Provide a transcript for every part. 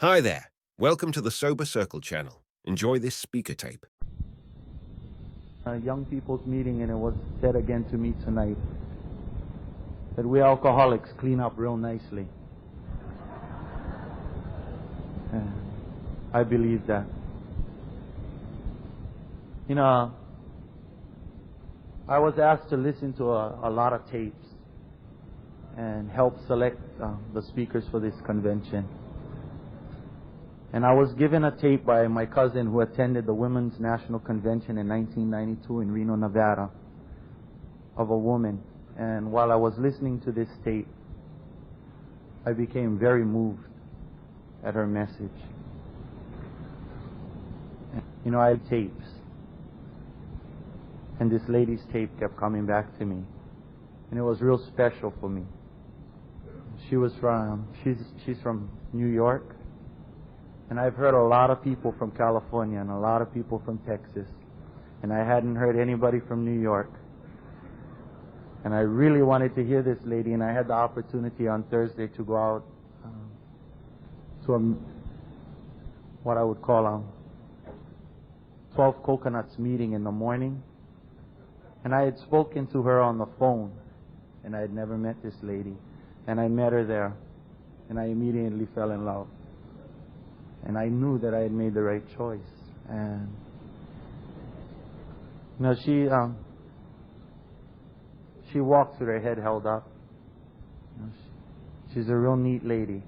Hi there. Welcome to the Sober Circle channel. Enjoy this speaker tape. A young people's meeting, and it was said again to me tonight that we alcoholics clean up real nicely. And I believe that. You know, I was asked to listen to a lot of tapes and help select the speakers for this convention. And I was given a tape by my cousin who attended the Women's National Convention in 1992 in Reno, Nevada, of a woman. And while I was listening to this tape, I became very moved at her message. You know, I had tapes, and this lady's tape kept coming back to me, and it was real special for me. She's from New York. And I've heard a lot of people from California and a lot of people from Texas. And I hadn't heard anybody from New York. And I really wanted to hear this lady, and I had the opportunity on Thursday to go out to what I would call a 12 Coconuts meeting in the morning. And I had spoken to her on the phone, and I had never met this lady. And I met her there, and I immediately fell in love. And I knew that I had made the right choice. And you know, she walks with her head held up. You know, she's a real neat lady.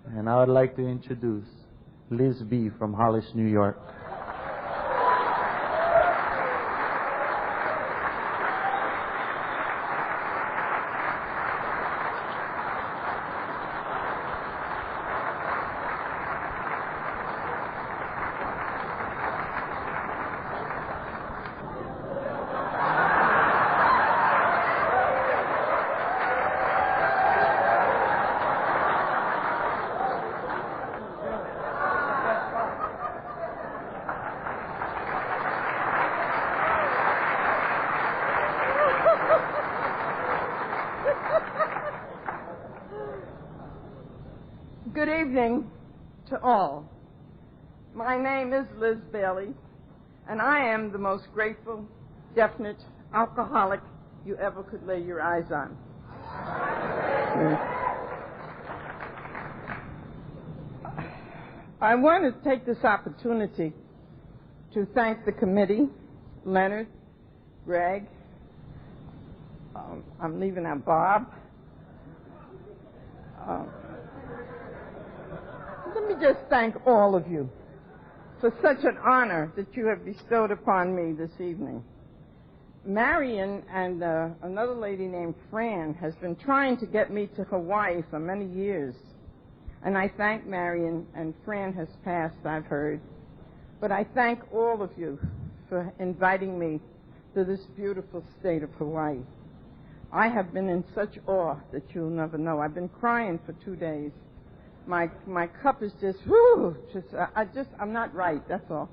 And I would like to introduce Liz B. from Hollis, New York. Good evening to all. My name is Liz Bailey, and I am the most grateful, definite alcoholic you ever could lay your eyes on. I want to take this opportunity to thank the committee, Leonard, Greg, I'm leaving out Bob. Let me just thank all of you for such an honor that you have bestowed upon me this evening. Marion and another lady named Fran has been trying to get me to Hawaii for many years. And I thank Marion, and Fran has passed, I've heard. But I thank all of you for inviting me to this beautiful state of Hawaii. I have been in such awe that you'll never know. I've been crying for 2 days. My cup is just, whoo, I'm not right, that's all.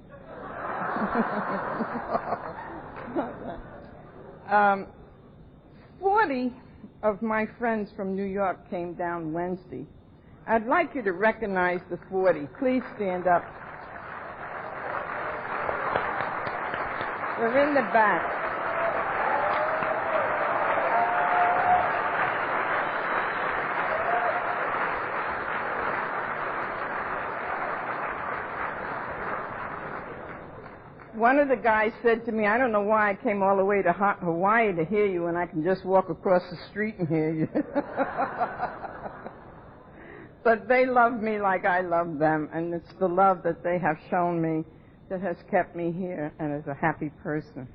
40 of my friends from New York came down Wednesday. I'd like you to recognize the 40. Please stand up. They're in the back. One of the guys said to me, I don't know why I came all the way to Hawaii to hear you when I can just walk across the street and hear you. But they love me like I love them, and it's the love that they have shown me that has kept me here and as a happy person.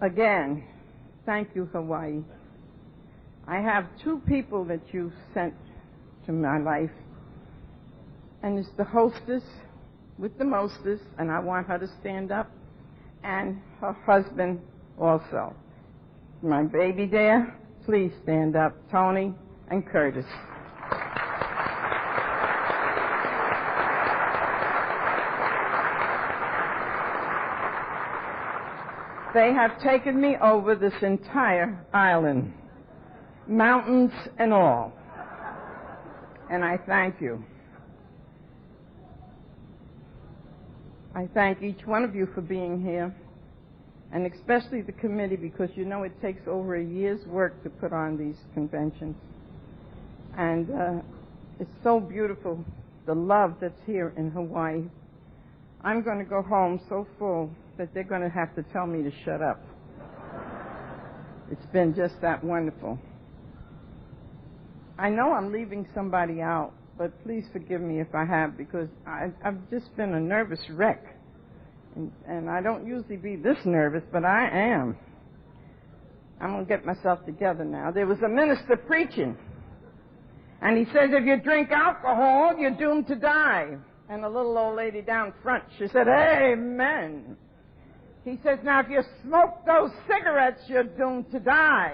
Again, thank you, Hawaii. I have 2 people that you've sent to my life, and it's the hostess with the mostest, and I want her to stand up, and her husband also. My baby there, please stand up, Tony and Curtis. They have taken me over this entire island, mountains and all. and I thank you. I thank each one of you for being here, and especially the committee, because you know it takes over a year's work to put on these conventions. And it's so beautiful, the love that's here in Hawaii. I'm going to go home so full that they're going to have to tell me to shut up. It's been just that wonderful. I know I'm leaving somebody out, but please forgive me if I have, because I've just been a nervous wreck. And I don't usually be this nervous, but I am. I'm going to get myself together now. There was a minister preaching, and he says, if you drink alcohol, you're doomed to die. And the little old lady down front, she said, amen. He says, now if you smoke those cigarettes, you're doomed to die.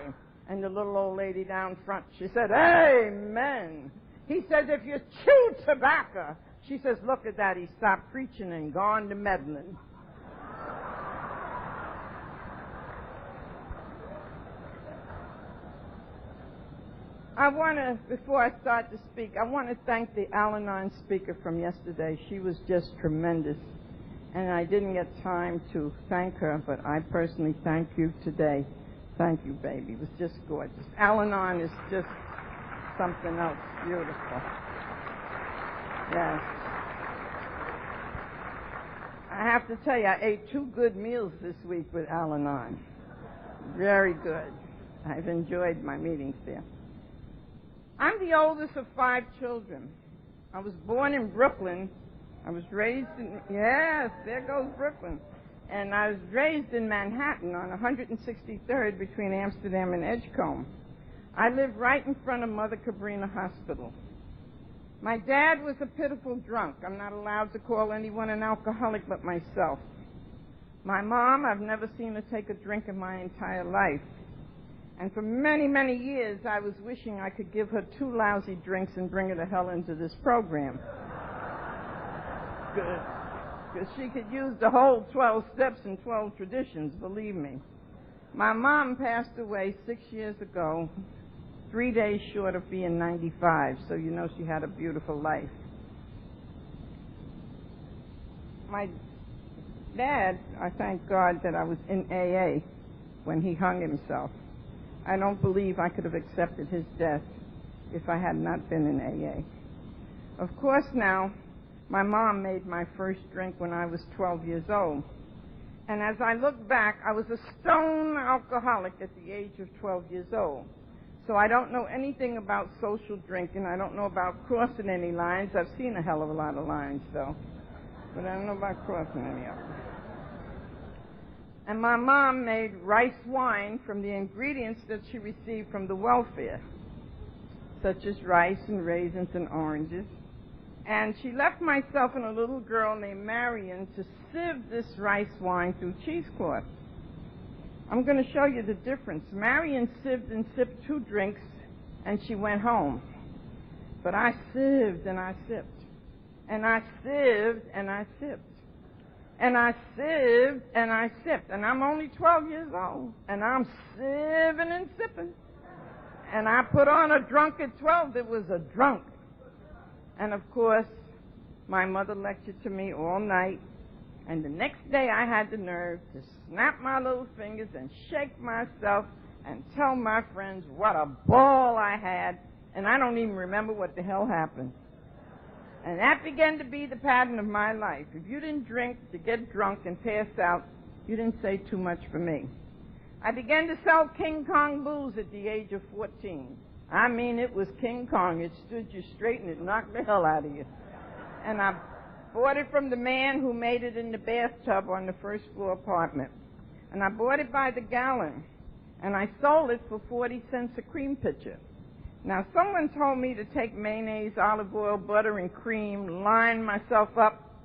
And the little old lady down front, she said, amen. He says, if you chew tobacco, she says, look at that, he stopped preaching and gone to meddling. I want to, before I start to speak, I want to thank the Al-Anon speaker from yesterday. She was just tremendous. And I didn't get time to thank her, but I personally thank you today. Thank you, baby. It was just gorgeous. Al-Anon is just something else beautiful. Yes. I have to tell you, I ate 2 good meals this week with Al-Anon. Very good. I've enjoyed my meetings there. I'm the oldest of 5 children. I was born in Brooklyn. I was raised in, yes, there goes Brooklyn. And I was raised in Manhattan on 163rd between Amsterdam and Edgecombe. I live right in front of Mother Cabrina Hospital. My dad was a pitiful drunk. I'm not allowed to call anyone an alcoholic but myself. My mom, I've never seen her take a drink in my entire life. And for many, many years, I was wishing I could give her 2 lousy drinks and bring her to hell into this program. Good. Because she could use the whole 12 steps and 12 traditions, believe me. My mom passed away 6 years ago, 3 days short of being 95, so you know she had a beautiful life. My dad, I thank God that I was in AA when he hung himself. I don't believe I could have accepted his death if I had not been in AA. Of course now, my mom made my first drink when I was 12 years old. And as I look back, I was a stone alcoholic at the age of 12 years old. So I don't know anything about social drinking. I don't know about crossing any lines. I've seen a hell of a lot of lines, though. But I don't know about crossing any of them. And my mom made rice wine from the ingredients that she received from the welfare, such as rice and raisins and oranges. And she left myself and a little girl named Marion to sieve this rice wine through cheesecloth. I'm going to show you the difference. Marion sieved and sipped 2 drinks, and she went home. But I sieved and I sipped. And I sieved and I sipped. And I sieved and I sipped. And I'm only 12 years old. And I'm sieving and sipping. And I put on a drunk at 12 that was a drunk. And of course, my mother lectured to me all night. And the next day I had the nerve to snap my little fingers and shake myself and tell my friends what a ball I had. And I don't even remember what the hell happened. And that began to be the pattern of my life. If you didn't drink to get drunk and pass out, you didn't say too much for me. I began to sell King Kong booze at the age of 14. I mean, it was King Kong. It stood you straight and it knocked the hell out of you. And I bought it from the man who made it in the bathtub on the first floor apartment. And I bought it by the gallon. And I sold it for 40 cents a cream pitcher. Now, someone told me to take mayonnaise, olive oil, butter, and cream, line myself up.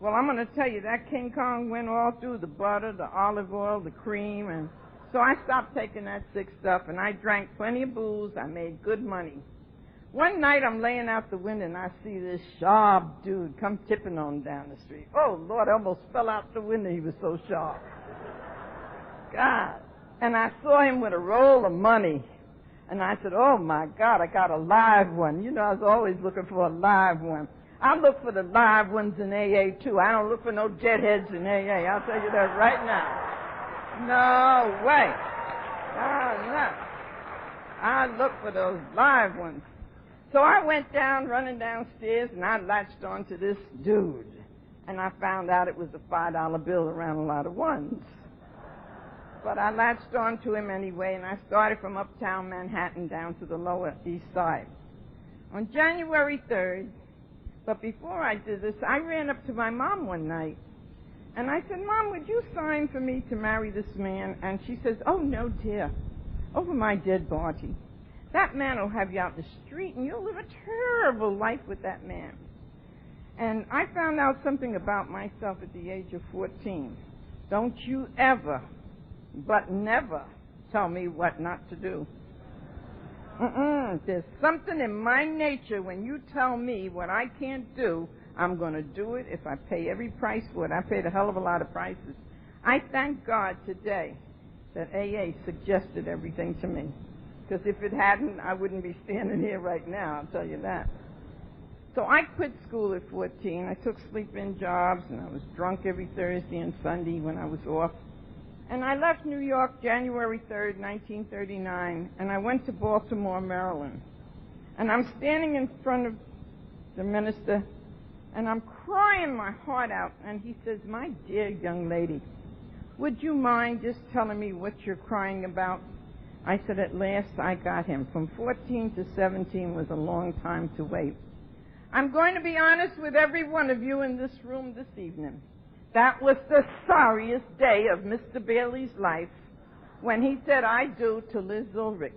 Well, I'm going to tell you, that King Kong went all through the butter, the olive oil, the cream, and so I stopped taking that sick stuff, and I drank plenty of booze. I made good money. One night, I'm laying out the window, and I see this sharp dude come tipping on down the street. Oh, Lord, I almost fell out the window. He was so sharp. God. And I saw him with a roll of money. And I said, oh, my God, I got a live one. You know, I was always looking for a live one. I look for the live ones in AA, too. I don't look for no deadheads in AA. I'll tell you that right now. No way. Oh, no. I look for those live ones. So I went down, running downstairs, and I latched onto this dude. And I found out it was a $5 bill around a lot of ones. But I latched onto him anyway, and I started from uptown Manhattan down to the Lower East Side. On January 3rd, but before I did this, I ran up to my mom one night, and I said, Mom, would you sign for me to marry this man? And she says, oh, no, dear, over my dead body. That man will have you out in the street, and you'll live a terrible life with that man. And I found out something about myself at the age of 14. Don't you ever, but never, tell me what not to do. There's something in my nature when you tell me what I can't do, I'm going to do it if I pay every price for it. I paid a hell of a lot of prices. I thank God today that AA suggested everything to me. Because if it hadn't, I wouldn't be standing here right now, I'll tell you that. So I quit school at 14. I took sleep-in jobs, and I was drunk every Thursday and Sunday when I was off. And I left New York January 3rd, 1939, and I went to Baltimore, Maryland. And I'm standing in front of the minister, and I'm crying my heart out. And he says, my dear young lady, would you mind just telling me what you're crying about? I said, at last I got him. From 14 to 17 was a long time to wait. I'm going to be honest with every one of you in this room this evening. That was the sorriest day of Mr. Bailey's life when he said, I do, to Liz Ulrich.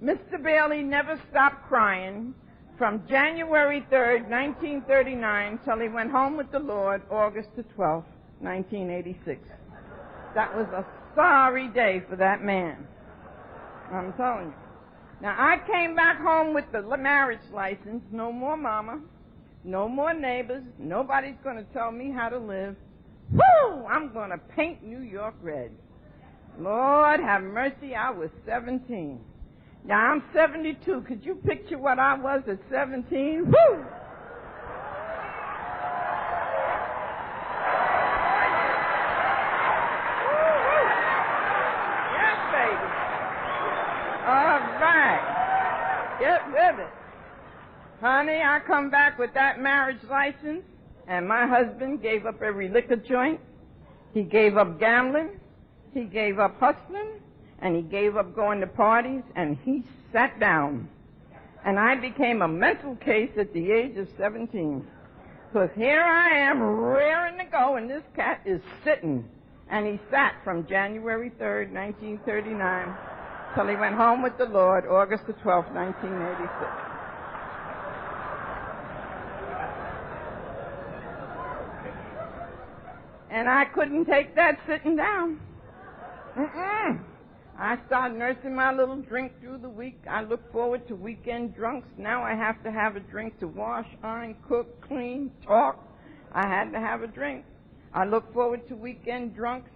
Mr. Bailey never stopped crying from January 3rd, 1939, till he went home with the Lord August the 12th, 1986. That was a sorry day for that man. I'm telling you. Now, I came back home with the marriage license. No more mama. No more neighbors. Nobody's going to tell me how to live. Woo! I'm going to paint New York red. Lord have mercy, I was 17. Now, I'm 72. Could you picture what I was at 17? Woo! All right. Get with it. Honey, I come back with that marriage license, and my husband gave up every liquor joint. He gave up gambling. He gave up hustling. And he gave up going to parties, and he sat down. And I became a mental case at the age of 17. Because here I am raring to go, and this cat is sitting. And he sat from January 3rd, 1939, till he went home with the Lord, August the 12th, 1986. And I couldn't take that sitting down. I started nursing my little drink through the week. I look forward to weekend drunks. Now I have to have a drink to wash, iron, cook, clean, talk. I had to have a drink. I look forward to weekend drunks.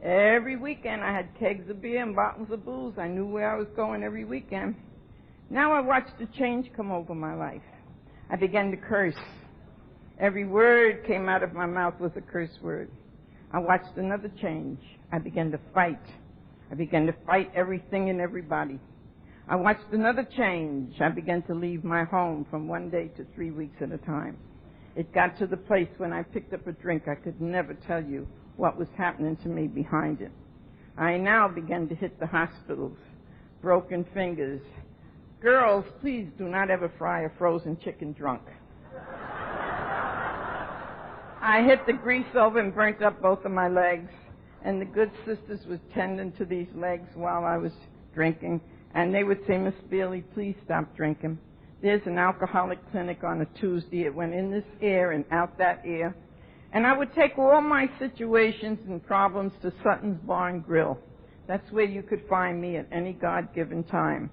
Every weekend I had kegs of beer and bottles of booze. I knew where I was going every weekend. Now I watched the change come over my life. I began to curse. Every word came out of my mouth was a curse word. I watched another change. I began to fight. I began to fight everything and everybody. I watched another change. I began to leave my home from 1 day to 3 weeks at a time. It got to the place when I picked up a drink, I could never tell you what was happening to me behind it. I now began to hit the hospitals, broken fingers. Girls, please do not ever fry a frozen chicken drunk. I hit the grease over and burnt up both of my legs, and the good sisters was tending to these legs while I was drinking, and they would say, Miss Bailey, please stop drinking. There's an alcoholic clinic on a Tuesday. It went in this ear and out that ear. And I would take all my situations and problems to Sutton's Bar and Grill. That's where you could find me at any God-given time.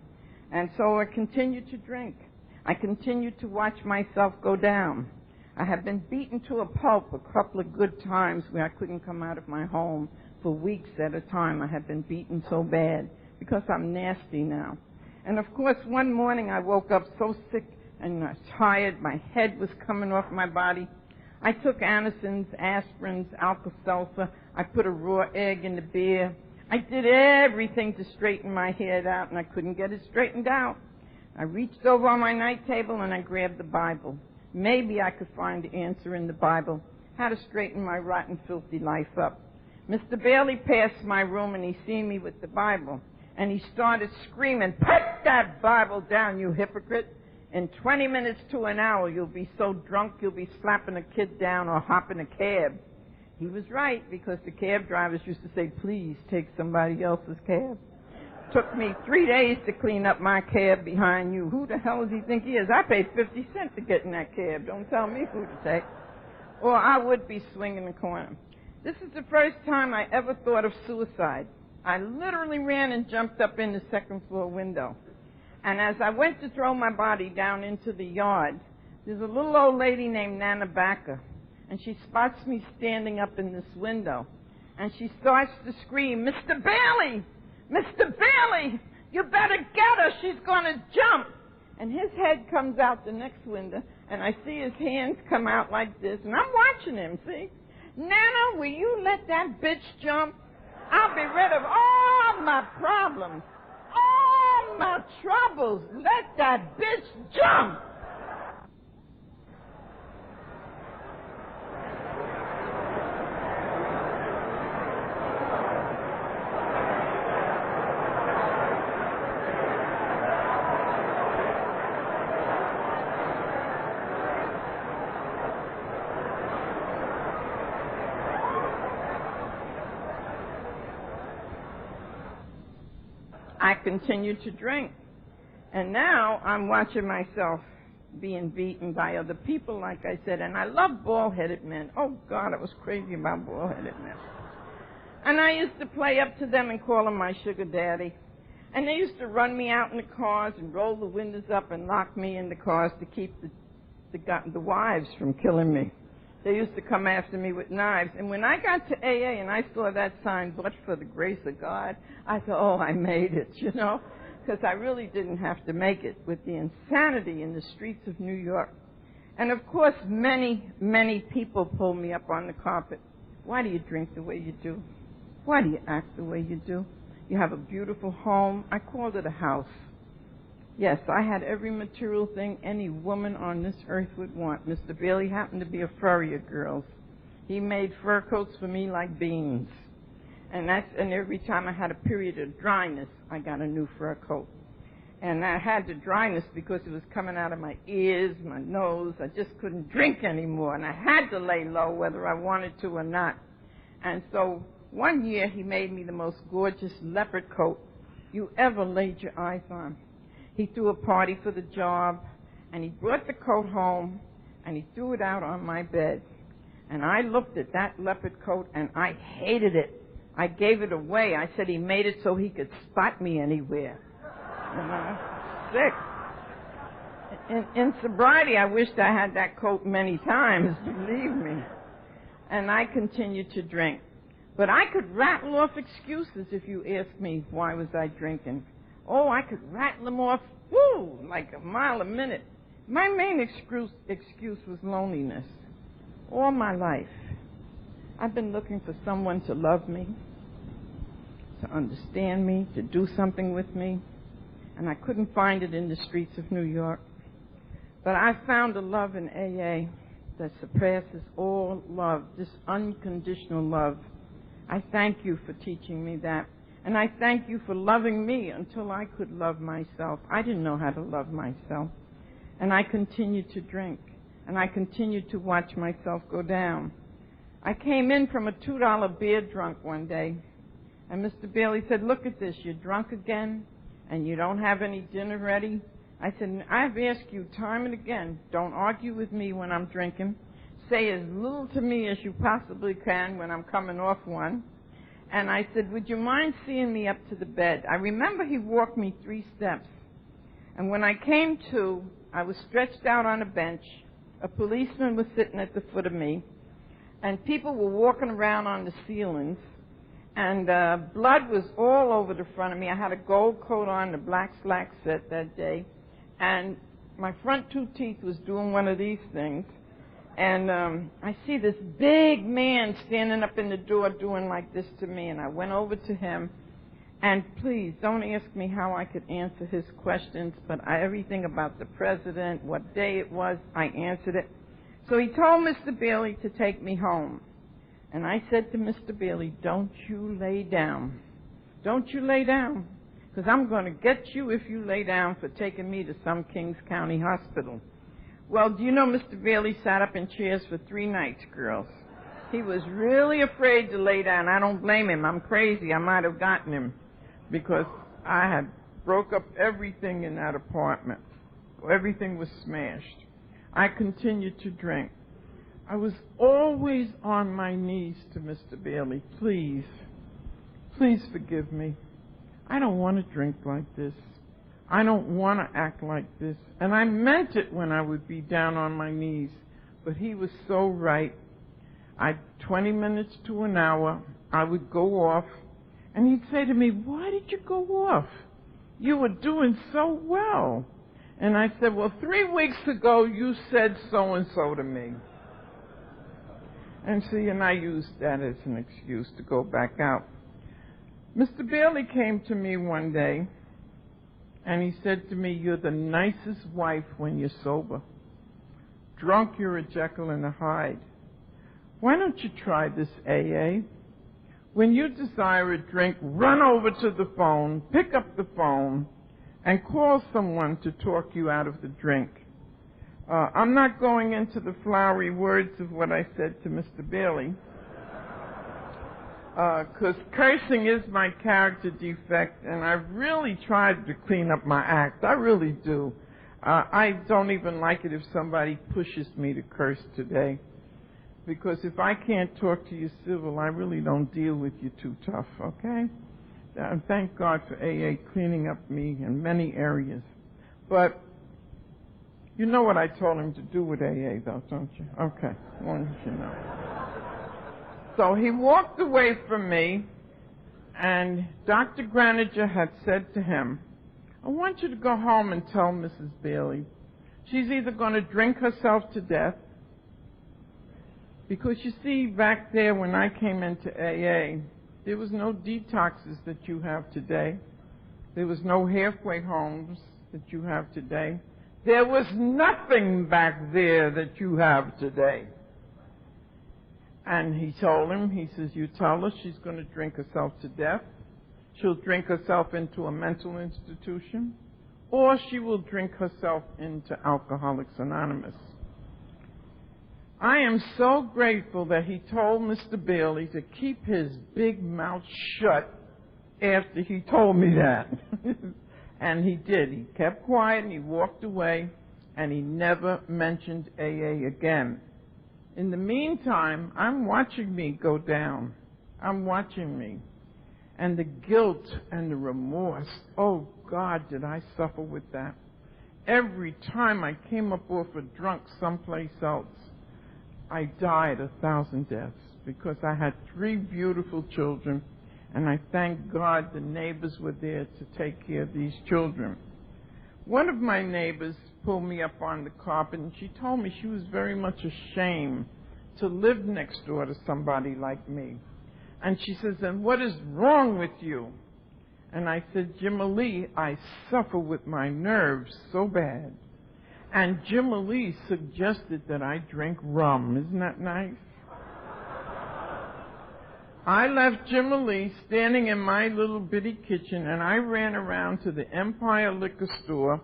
And so I continued to drink. I continued to watch myself go down. I have been beaten to a pulp a couple of good times where I couldn't come out of my home for weeks at a time. I have been beaten so bad because I'm nasty now. And of course, one morning I woke up so sick and tired, my head was coming off my body. I took Anacins, aspirins, Alka-Seltzer. I put a raw egg in the beer. I did everything to straighten my head out, and I couldn't get it straightened out. I reached over on my night table and I grabbed the Bible. Maybe I could find the answer in the Bible, how to straighten my rotten, filthy life up. Mr. Bailey passed my room and he seen me with the Bible. And he started screaming, "Put that Bible down, you hypocrite. In 20 minutes to an hour, you'll be so drunk you'll be slapping a kid down or hopping a cab." He was right, because the cab drivers used to say, "Please take somebody else's cab." Took me 3 days to clean up my cab behind you. Who the hell does he think he is? I paid 50 cents to get in that cab. Don't tell me who to take. Or I would be swinging the corner. This is the first time I ever thought of suicide. I literally ran and jumped up in the second floor window. And as I went to throw my body down into the yard, there's a little old lady named Nana Backer, and she spots me standing up in this window. And she starts to scream, "Mr. Bailey! Mr. Bailey! You better get her! She's going to jump!" And his head comes out the next window, and I see his hands come out like this, and I'm watching him, see? "Nana, will you let that bitch jump? I'll be rid of all my problems, all my troubles. Let that bitch jump." I continued to drink. And now I'm watching myself being beaten by other people, like I said. And I love bald-headed men. Oh, God, I was crazy about bald-headed men. And I used to play up to them and call them my sugar daddy. And they used to run me out in the cars and roll the windows up and lock me in the cars to keep the wives from killing me. They used to come after me with knives. And when I got to AA and I saw that sign, "But for the grace of God," I thought, oh, I made it, you know, because I really didn't have to make it with the insanity in the streets of New York. And, of course, many, many people pulled me up on the carpet. "Why do you drink the way you do? Why do you act the way you do? You have a beautiful home." I called it a house. Yes, I had every material thing any woman on this earth would want. Mr. Bailey happened to be a furrier, girls. He made fur coats for me like beans. And every time I had a period of dryness, I got a new fur coat. And I had the dryness because it was coming out of my ears, my nose. I just couldn't drink anymore. And I had to lay low whether I wanted to or not. And so one year he made me the most gorgeous leopard coat you ever laid your eyes on. He threw a party for the job, and he brought the coat home, and he threw it out on my bed. And I looked at that leopard coat, and I hated it. I gave it away. I said he made it so he could spot me anywhere. And I was sick. In sobriety, I wished I had that coat many times, believe me. And I continued to drink. But I could rattle off excuses if you asked me why was I drinking. Oh, I could rattle them off, whoo, like a mile a minute. My main excuse was loneliness. All my life, I've been looking for someone to love me, to understand me, to do something with me, and I couldn't find it in the streets of New York. But I found a love in AA that surpasses all love, this unconditional love. I thank you for teaching me that. And I thank you for loving me until I could love myself. I didn't know how to love myself. And I continued to drink. And I continued to watch myself go down. I came in from a $2 beer drunk one day. And Mr. Bailey said, "Look at this. You're drunk again, and you don't have any dinner ready." I said, "I've asked you time and again, don't argue with me when I'm drinking. Say as little to me as you possibly can when I'm coming off one." And I said, "Would you mind seeing me up to the bed?" I remember he walked me 3 steps. And when I came to, I was stretched out on a bench. A policeman was sitting at the foot of me. And people were walking around on the ceilings. And blood was all over the front of me. I had a gold coat on, the black slack set that day. And my front 2 teeth was doing one of these things. And I see this big man standing up in the door doing like this to me. And I went over to him. And please, don't ask me how I could answer his questions, but everything about the president, what day it was, I answered it. So he told Mr. Bailey to take me home. And I said to Mr. Bailey, don't you lay down. Don't you lay down, because I'm going to get you if you lay down for taking me to some Kings County hospital. Well, do you know Mr. Bailey sat up in chairs for 3 nights, girls. He was really afraid to lay down. I don't blame him. I'm crazy. I might have gotten him because I had broke up everything in that apartment. Everything was smashed. I continued to drink. I was always on my knees to Mr. Bailey. Please, please forgive me. I don't want to drink like this. I don't want to act like this. And I meant it when I would be down on my knees. But he was so right. 20 minutes to an hour, I would go off, and he'd say to me, why did you go off? You were doing so well. And I said, well, 3 weeks ago, you said so-and-so to me. And see, and I used that as an excuse to go back out. Mr. Bailey came to me one day, and he said to me, you're the nicest wife when you're sober. Drunk, you're a Jekyll and a Hyde. Why don't you try this AA? When you desire a drink, run over to the phone, pick up the phone, and call someone to talk you out of the drink. I'm not going into the flowery words of what I said to Mr. Bailey, because cursing is my character defect, and I've really tried to clean up my act. I really do. I don't even like it if somebody pushes me to curse today, because if I can't talk to you civil, I really don't deal with you too tough, okay? And thank God for AA cleaning up me in many areas. But you know what I told him to do with AA, though, don't you? Okay, as long as you know. So he walked away from me, and Dr. Graniger had said to him, I want you to go home and tell Mrs. Bailey she's either going to drink herself to death, because you see, back there when I came into AA, there was no detoxes that you have today. There was no halfway homes that you have today. There was nothing back there that you have today. And he told him, he says, you tell her she's going to drink herself to death. She'll drink herself into a mental institution, or she will drink herself into Alcoholics Anonymous. I am so grateful that he told Mr. Bailey to keep his big mouth shut after he told me that. And he did. He kept quiet and he walked away, and he never mentioned AA again. In the meantime, I'm watching me go down. I'm watching me. And the guilt and the remorse, oh God, did I suffer with that. Every time I came up off a drunk someplace else, I died 1,000 deaths, because I had 3 beautiful children, and I thank God the neighbors were there to take care of these children. One of my neighbors pulled me up on the carpet, and she told me she was very much ashamed to live next door to somebody like me. And she says, and what is wrong with you? And I said, Jim Ali, I suffer with my nerves so bad. And Jim Ali suggested that I drink rum. Isn't that nice? I left Jim Ali standing in my little bitty kitchen, and I ran around to the Empire Liquor Store,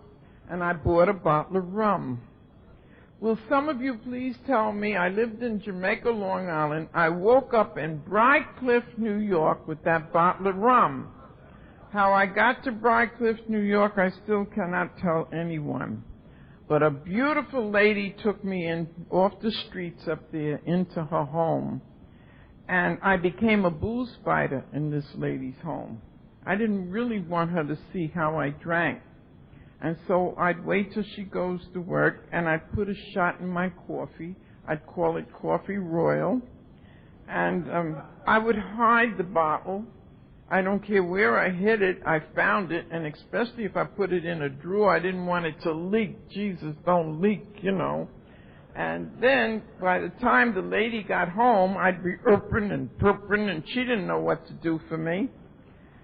and I bought a bottle of rum. Will some of you please tell me, I lived in Jamaica, Long Island. I woke up in Briarcliff, New York with that bottle of rum. How I got to Briarcliff, New York, I still cannot tell anyone. But a beautiful lady took me in off the streets up there into her home. And I became a booze fighter in this lady's home. I didn't really want her to see how I drank. And so I'd wait till she goes to work, and I'd put a shot in my coffee. I'd call it Coffee Royal. And I would hide the bottle. I don't care where I hid it, I found it, and especially if I put it in a drawer, I didn't want it to leak. Jesus, don't leak, you know. And then, by the time the lady got home, I'd be urping and burping, and she didn't know what to do for me.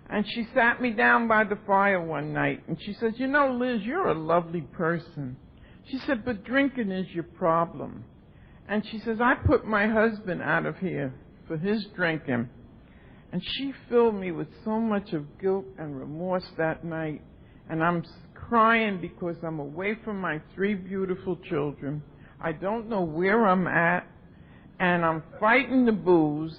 And she sat me down by the fire one night, and she said, you know, Liz, you're a lovely person. She said, but drinking is your problem. And she says, I put my husband out of here for his drinking. And she filled me with so much of guilt and remorse that night. And I'm crying because I'm away from my 3 beautiful children. I don't know where I'm at. And I'm fighting the booze.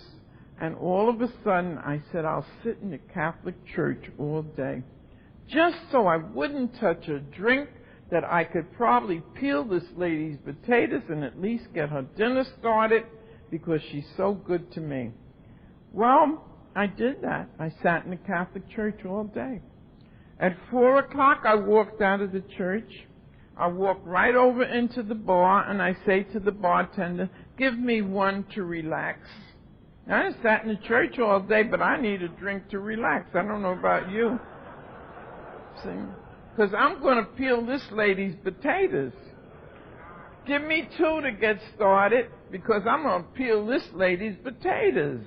And all of a sudden, I said, I'll sit in the Catholic Church all day. Just so I wouldn't touch a drink, that I could probably peel this lady's potatoes and at least get her dinner started because she's so good to me. Well, I did that. I sat in the Catholic Church all day. At 4 o'clock, I walked out of the church. I walked right over into the bar, and I say to the bartender, give me one to relax. Now, I sat in the church all day, but I need a drink to relax. I don't know about you. See? Because I'm going to peel this lady's potatoes. Give me 2 to get started, because I'm going to peel this lady's potatoes.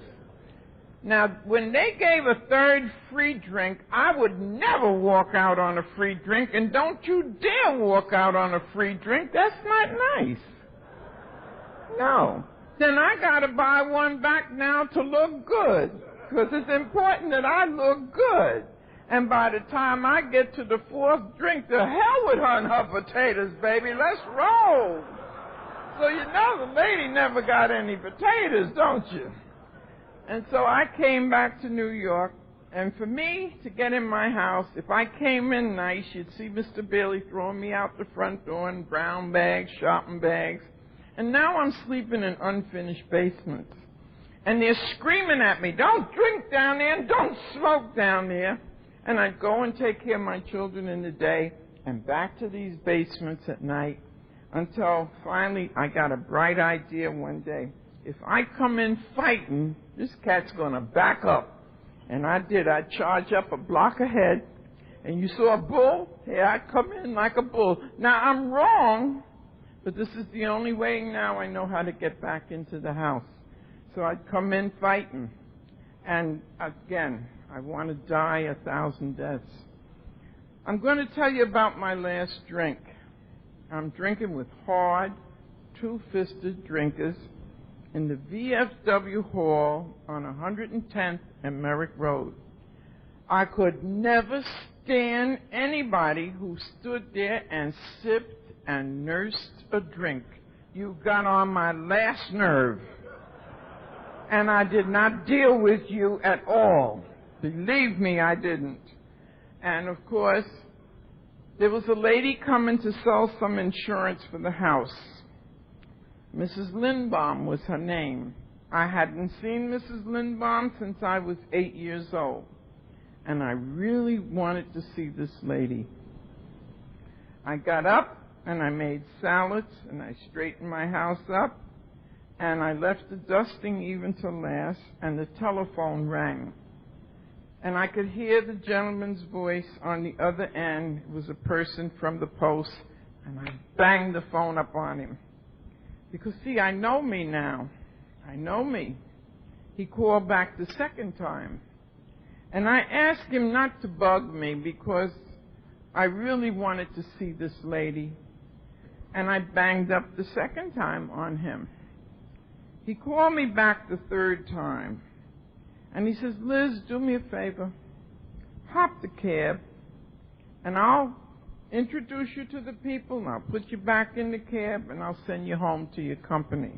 Now, when they gave a 3rd free drink, I would never walk out on a free drink, and don't you dare walk out on a free drink. That's not nice. No. Then I got to buy one back now to look good, because it's important that I look good. And by the time I get to the 4th drink, the hell with her and her potatoes, baby. Let's roll. So you know the lady never got any potatoes, don't you? And so I came back to New York, and for me to get in my house, if I came in nice, you'd see Mr. Bailey throwing me out the front door in brown bags, shopping bags. And now I'm sleeping in unfinished basements. And they're screaming at me, don't drink down there and don't smoke down there. And I'd go and take care of my children in the day and back to these basements at night until finally I got a bright idea one day. If I come in fighting, this cat's going to back up. And I did. I'd charge up a block ahead. And you saw a bull? Yeah, I'd come in like a bull. Now, I'm wrong, but this is the only way now I know how to get back into the house. So I'd come in fighting. And again, I want to die 1,000 deaths. I'm going to tell you about my last drink. I'm drinking with hard, 2-fisted drinkers in the VFW Hall on 110th and Merrick Road. I could never stand anybody who stood there and sipped and nursed a drink. You got on my last nerve. And I did not deal with you at all. Believe me, I didn't. And of course, there was a lady coming to sell some insurance for the house. Mrs. Lindbaum was her name. I hadn't seen Mrs. Lindbaum since I was 8 years old. And I really wanted to see this lady. I got up and I made salads and I straightened my house up. And I left the dusting even to last, and the telephone rang. And I could hear the gentleman's voice on the other end. It was a person from the post, and I banged the phone up on him. Because, see, I know me now. I know me. He called back the 2nd time. And I asked him not to bug me because I really wanted to see this lady. And I banged up the 2nd time on him. He called me back the 3rd time, and he says, Liz, do me a favor. Hop the cab, and I'll introduce you to the people, and I'll put you back in the cab, and I'll send you home to your company.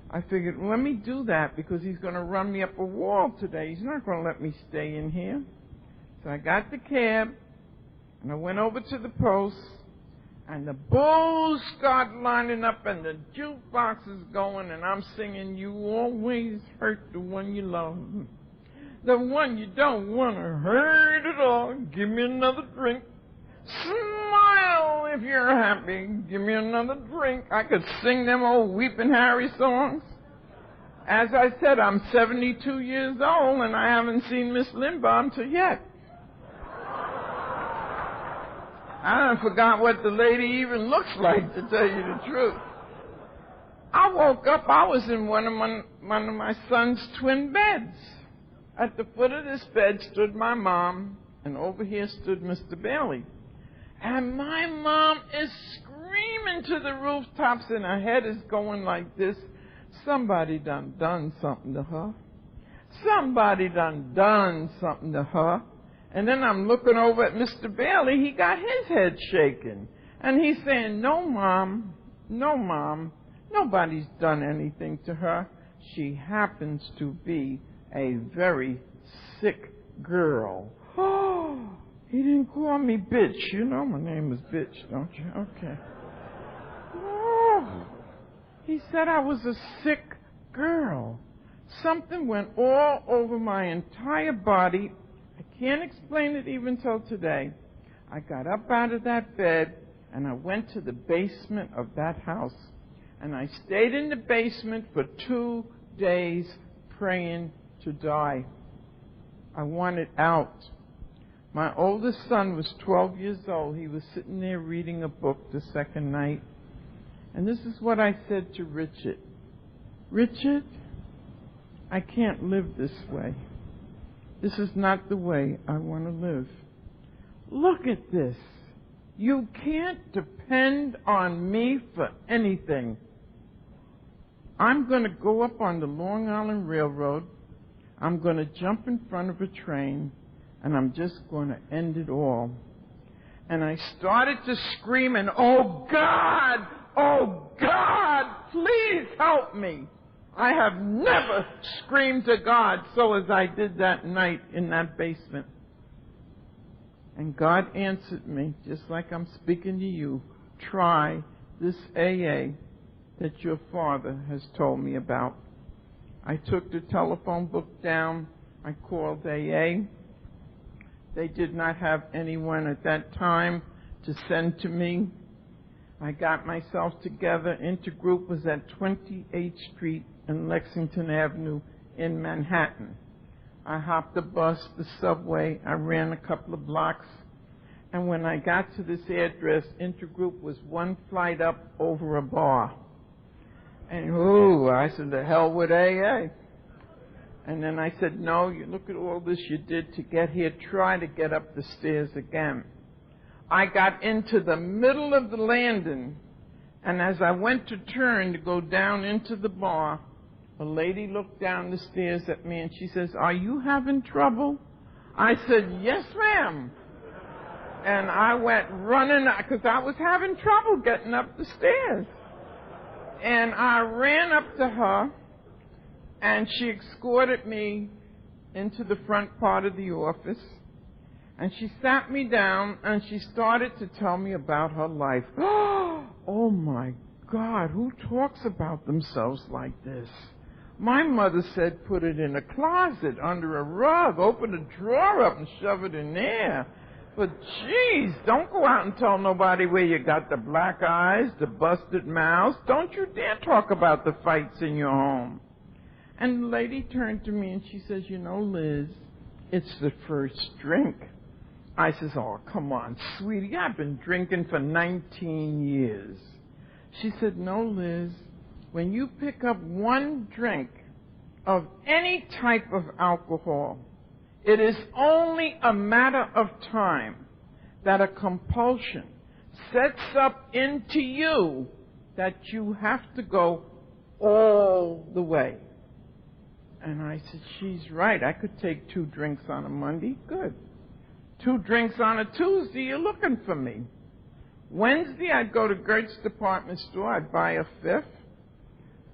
I figured, well, let me do that, because he's going to run me up a wall today. He's not going to let me stay in here. So I got the cab, and I went over to the post, and the bulls start lining up and the jukebox is going and I'm singing, you always hurt the one you love. The one you don't want to hurt at all. Give me another drink. Smile if you're happy. Give me another drink. I could sing them old Weeping Harry songs. As I said, I'm 72 years old, and I haven't seen Miss Lindbaum till yet. I done forgot what the lady even looks like, to tell you the truth. I woke up, I was in one of my son's twin beds. At the foot of this bed stood my mom, and over here stood Mr. Bailey. And my mom is screaming to the rooftops, and her head is going like this. Somebody done something to her. Somebody done something to her. And then I'm looking over at Mr. Bailey. He got his head shaking. And he's saying, no, Mom, nobody's done anything to her. She happens to be a very sick girl. Oh, he didn't call me bitch. You know my name is bitch, don't you? Okay. Oh, he said I was a sick girl. Something went all over my entire body. I can't explain it even till today. I got up out of that bed and I went to the basement of that house. And I stayed in the basement for 2 days praying to die. I wanted out. My oldest son was 12 years old. He was sitting there reading a book the second night. And this is what I said to Richard. Richard, I can't live this way. This is not the way I want to live. Look at this. You can't depend on me for anything. I'm going to go up on the Long Island Railroad. I'm going to jump in front of a train, and I'm just going to end it all. And I started to scream, and oh, God, please help me. I have never screamed to God so as I did that night in that basement. And God answered me, just like I'm speaking to you. Try this AA that your father has told me about. I took the telephone book down. I called AA. They did not have anyone at that time to send to me. I got myself together. Intergroup was at 28th Street and Lexington Avenue in Manhattan. I hopped the bus, the subway. I ran a couple of blocks. And when I got to this address, Intergroup was one flight up over a bar. And, I said, the hell with AA. And then I said, no, you look at all this you did to get here. Try to get up the stairs again. I got into the middle of the landing, and as I went to turn to go down into the bar, a lady looked down the stairs at me, and she says, are you having trouble? I said, yes, ma'am. And I went running, because I was having trouble getting up the stairs. And I ran up to her, and she escorted me into the front part of the office. And she sat me down, and she started to tell me about her life. Oh, my God, who talks about themselves like this? My mother said put it in a closet, under a rug, open a drawer up and shove it in there. But, geez, don't go out and tell nobody where you got the black eyes, the busted mouths. Don't you dare talk about the fights in your home. And the lady turned to me, and she says, you know, Liz, it's the first drink. I says, oh, come on, sweetie, I've been drinking for 19 years. She said, no, Liz, when you pick up one drink of any type of alcohol, it is only a matter of time that a compulsion sets up into you that you have to go all the way. And I said, she's right. I could take 2 drinks on a Monday. Good. 2 drinks on a Tuesday, you're looking for me. Wednesday, I'd go to Gert's department store. I'd buy a 5th.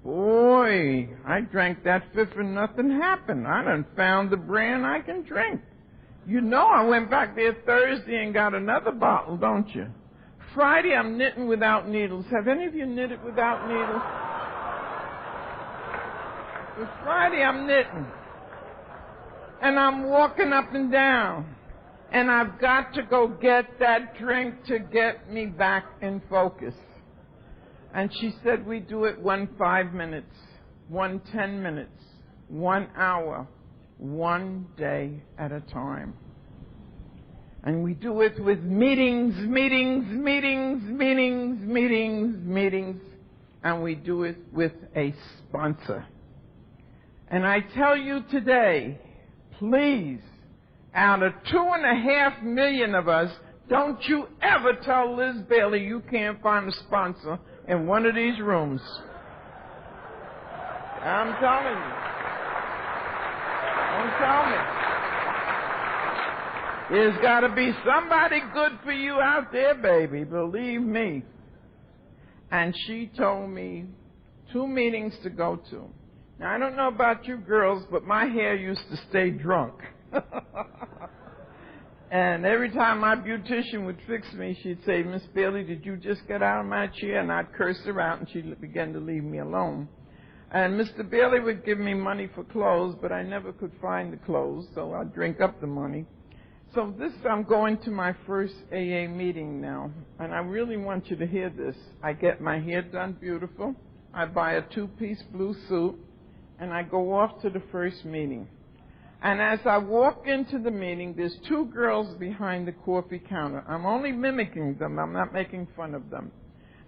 Boy, I drank that 5th and nothing happened. I done found the brand I can drink. You know I went back there Thursday and got another bottle, don't you? Friday, I'm knitting without needles. Have any of you knitted without needles? But Friday, I'm knitting. And I'm walking up and down. And I've got to go get that drink to get me back in focus. And she said we do it 5 minutes. one 10 minutes, 1 hour, 1 day at a time. And we do it with meetings, and we do it with a sponsor. And I tell you today, please, out of 2.5 million of us, don't you ever tell Liz Bailey you can't find a sponsor in one of these rooms. I'm telling you. Don't tell me. There's got to be somebody good for you out there, baby. Believe me. And she told me 2 meetings to go to. Now, I don't know about you girls, but my hair used to stay drunk. And every time my beautician would fix me, she'd say, Miss Bailey, did you just get out of my chair? And I'd curse her out, and she'd begin to leave me alone. And Mr. Bailey would give me money for clothes, but I never could find the clothes, so I'd drink up the money. So I'm going to my first AA meeting now, and I really want you to hear this. I get my hair done beautiful. I buy a 2-piece blue suit, and I go off to the first meeting. And as I walk into the meeting, there's 2 girls behind the coffee counter. I'm only mimicking them. I'm not making fun of them.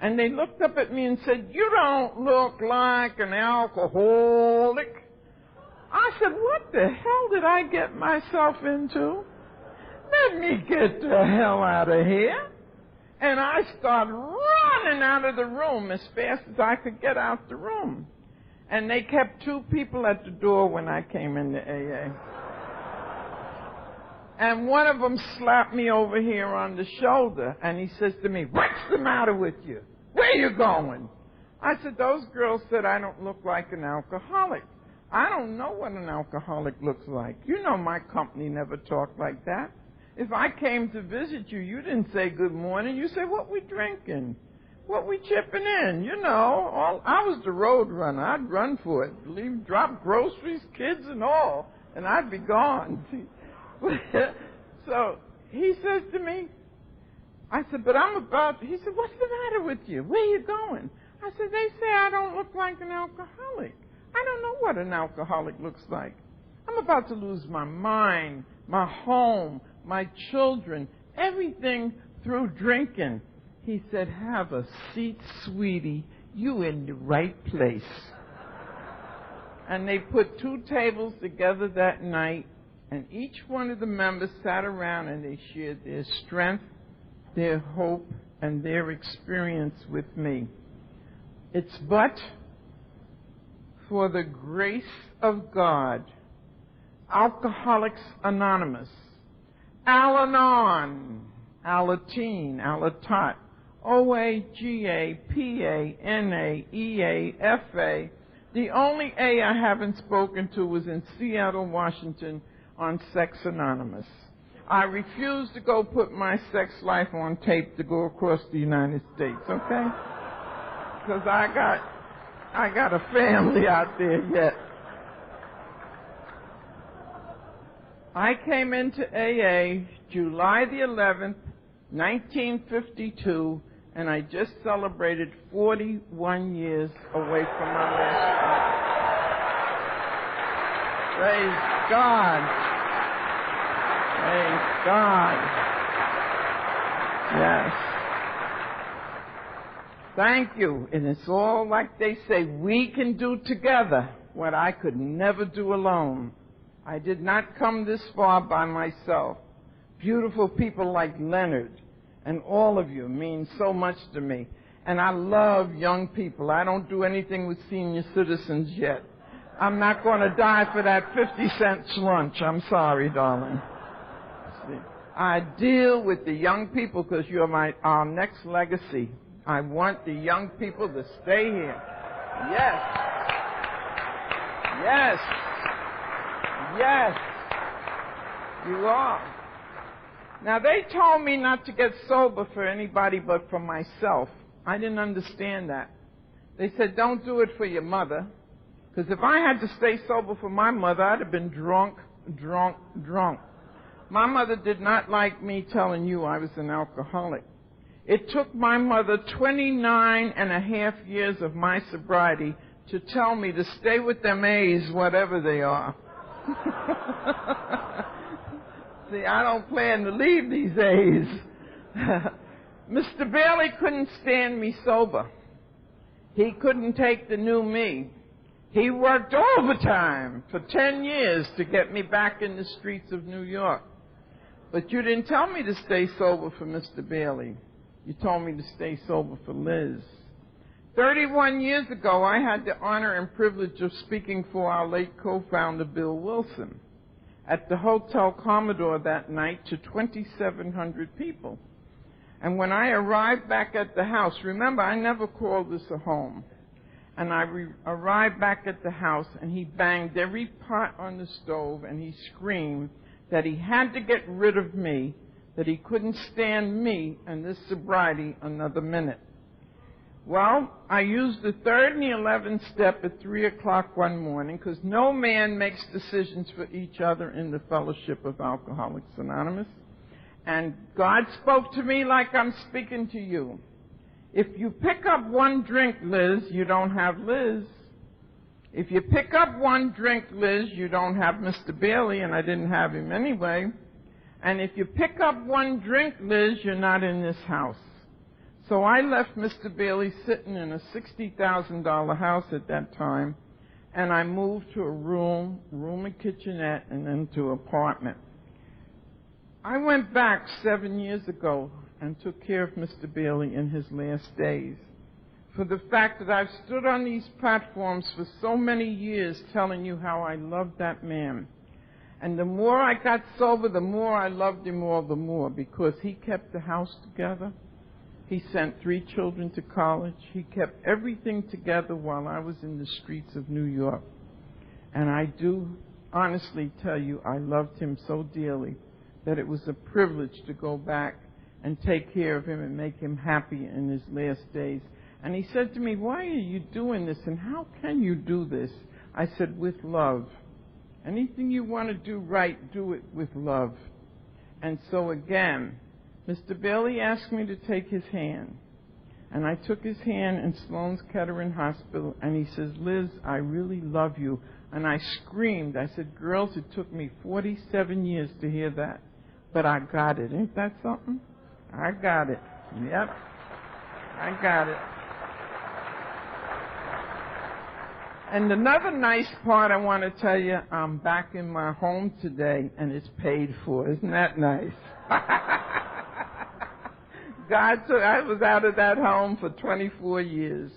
And they looked up at me and said, you don't look like an alcoholic. I said, what the hell did I get myself into? Let me get the hell out of here. And I started running out of the room as fast as I could get out the room. And they kept 2 people at the door when I came into AA. And one of them slapped me over here on the shoulder, and he says to me, what's the matter with you? Where you going? I said, those girls said I don't look like an alcoholic. I don't know what an alcoholic looks like. You know my company never talked like that. If I came to visit you, you didn't say good morning. You said, what we drinking? What we chipping in? You know, I was the road runner. I'd run for it. Drop groceries, kids and all, and I'd be gone. So he says to me, I said, but he said, what's the matter with you? Where are you going? I said, they say I don't look like an alcoholic. I don't know what an alcoholic looks like. I'm about to lose my mind, my home, my children, everything through drinking. He said, have a seat, sweetie. You in the right place. And they put 2 tables together that night, and each one of the members sat around and they shared their strength, their hope, and their experience with me. It's but for the grace of God, Alcoholics Anonymous, Al-Anon, Alateen, Alatot, OAGA, PA, NA, EA, FA. The only A I haven't spoken to was in Seattle, Washington, on Sex Anonymous. I refuse to go put my sex life on tape to go across the United States, okay? Because I got a family out there yet. I came into AA July the 11th, 1952, and I just celebrated 41 years away from my last one. Praise God. Praise God. Yes. Thank you. And it's all like they say, we can do together what I could never do alone. I did not come this far by myself. Beautiful people like Leonard and all of you mean so much to me. And I love young people. I don't do anything with senior citizens yet. I'm not going to die for that 50-cent lunch. I'm sorry, darling. See, I deal with the young people because you're our next legacy. I want the young people to stay here. Yes. Yes. Yes. You are. Now, they told me not to get sober for anybody but for myself. I didn't understand that. They said, don't do it for your mother. Because if I had to stay sober for my mother, I'd have been drunk. My mother did not like me telling you I was an alcoholic. It took my mother 29 and a half years of my sobriety to tell me to stay with them A's, whatever they are. See, I don't plan to leave these A's. Mr. Bailey couldn't stand me sober. He couldn't take the new me. He worked overtime for 10 years to get me back in the streets of New York. But you didn't tell me to stay sober for Mr. Bailey. You told me to stay sober for Liz. 31 years ago, I had the honor and privilege of speaking for our late co-founder, Bill Wilson, at the Hotel Commodore that night to 2,700 people. And when I arrived back at the house, remember, I never called this a home. And I arrived back at the house, and he banged every pot on the stove, and he screamed that he had to get rid of me, that he couldn't stand me and this sobriety another minute. Well, I used the 3rd and the 11th step at 3 o'clock one morning, because no man makes decisions for each other in the fellowship of Alcoholics Anonymous. And God spoke to me like I'm speaking to you. If you pick up one drink, Liz, you don't have Liz. If you pick up one drink, Liz, you don't have Mr. Bailey, and I didn't have him anyway. And if you pick up one drink, Liz, you're not in this house. So I left Mr. Bailey sitting in a $60,000 house at that time, and I moved to a room and kitchenette, and then to an apartment. I went back 7 years ago and took care of Mr. Bailey in his last days, for the fact that I've stood on these platforms for so many years telling you how I loved that man. And the more I got sober, the more I loved him all the more, because he kept the house together. He sent 3 children to college. He kept everything together while I was in the streets of New York. And I do honestly tell you, I loved him so dearly that it was a privilege to go back and take care of him and make him happy in his last days. And he said to me, why are you doing this, and how can you do this? I said, with love. Anything you want to do right, do it with love. And so again, Mr. Bailey asked me to take his hand. And I took his hand in Sloan's Kettering Hospital, and he says, Liz, I really love you. And I screamed. I said, girls, it took me 47 years to hear that. But I got it. Ain't that something? I got it. Yep. I got it. And another nice part I want to tell you, I'm back in my home today, and it's paid for. Isn't that nice? I was out of that home for 24 years,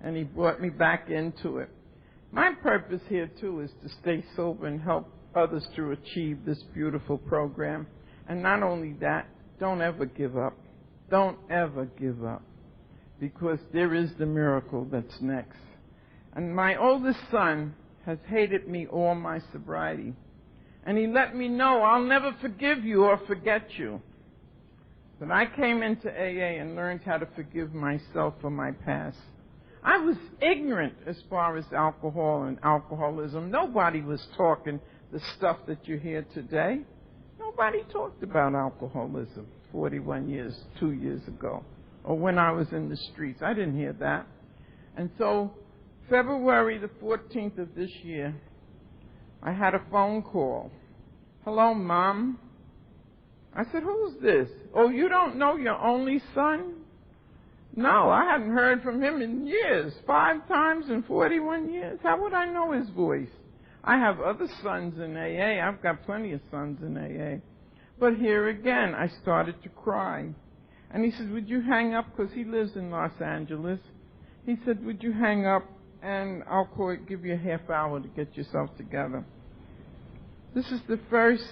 and he brought me back into it. My purpose here, too, is to stay sober and help others to achieve this beautiful program. And not only that, don't ever give up. Don't ever give up, because there is the miracle that's next. And my oldest son has hated me all my sobriety. And he let me know, I'll never forgive you or forget you. But I came into AA and learned how to forgive myself for my past. I was ignorant as far as alcohol and alcoholism. Nobody was talking the stuff that you hear today. Nobody talked about alcoholism 41 years, 2 years ago, or when I was in the streets. I didn't hear that. And so February the 14th of this year, I had a phone call. Hello, Mom. I said, who's this? Oh, you don't know your only son? No, I hadn't heard from him in years, 5 times in 41 years. How would I know his voice? I have other sons in AA. I've got plenty of sons in AA. But here again, I started to cry. And he said, would you hang up? Because he lives in Los Angeles. He said, would you hang up, and I'll give you a half hour to get yourself together. This is the first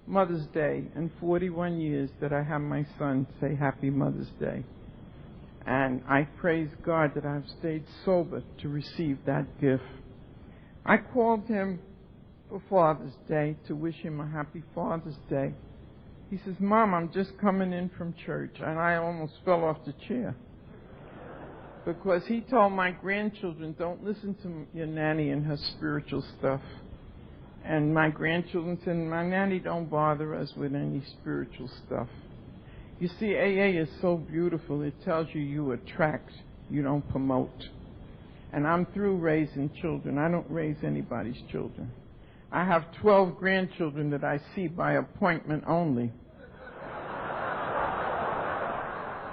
Mother's Day in 41 years that I have my son say Happy Mother's Day. And I praise God that I've stayed sober to receive that gift. I called him for Father's Day to wish him a happy Father's Day. He says, Mom, I'm just coming in from church. And I almost fell off the chair, because he told my grandchildren, don't listen to your nanny and her spiritual stuff. And my grandchildren said, my nanny don't bother us with any spiritual stuff. You see, AA is so beautiful. It tells you you attract, you don't promote. And I'm through raising children. I don't raise anybody's children. I have 12 grandchildren that I see by appointment only.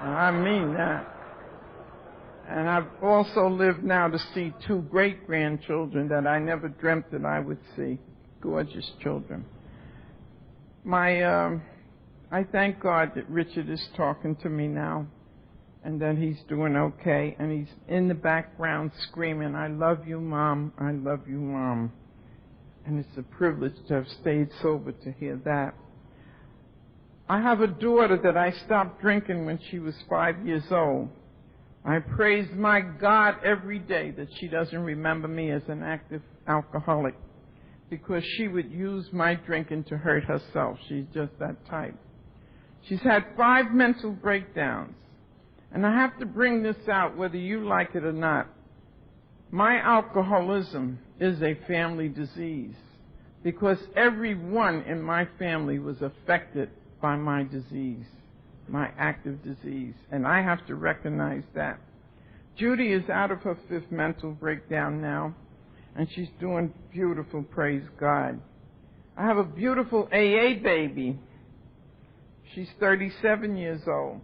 And I mean that. And I've also lived now to see 2 great-grandchildren that I never dreamt that I would see. Gorgeous children. I thank God that Richard is talking to me now and that he's doing okay. And he's in the background screaming, "I love you, Mom. I love you, Mom." And it's a privilege to have stayed sober to hear that. I have a daughter that I stopped drinking when she was 5 years old. I praise my God every day that she doesn't remember me as an active alcoholic, because she would use my drinking to hurt herself. She's just that type. She's had 5 mental breakdowns. And I have to bring this out whether you like it or not. My alcoholism is a family disease because everyone in my family was affected by my disease, my active disease. And I have to recognize that. Judy is out of her 5th mental breakdown now, and she's doing beautiful, praise God. I have a beautiful AA baby. She's 37 years old.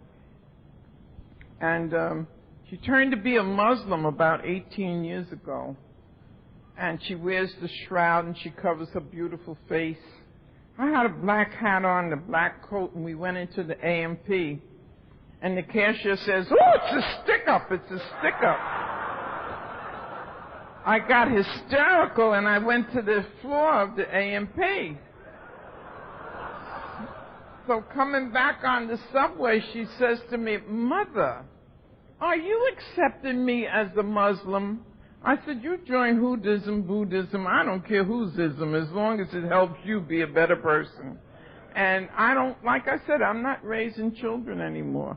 And she turned to be a Muslim about 18 years ago. And she wears the shroud and she covers her beautiful face. I had a black hat on, a black coat, and we went into the AMP. And the cashier says, "Oh, it's a stick-up, it's a stick-up." I got hysterical and I went to the floor of the AMP. So coming back on the subway, she says to me, "Mother, are you accepting me as a Muslim?" I said, "You join Buddhism, I don't care whose ism, as long as it helps you be a better person." And like I said, I'm not raising children anymore.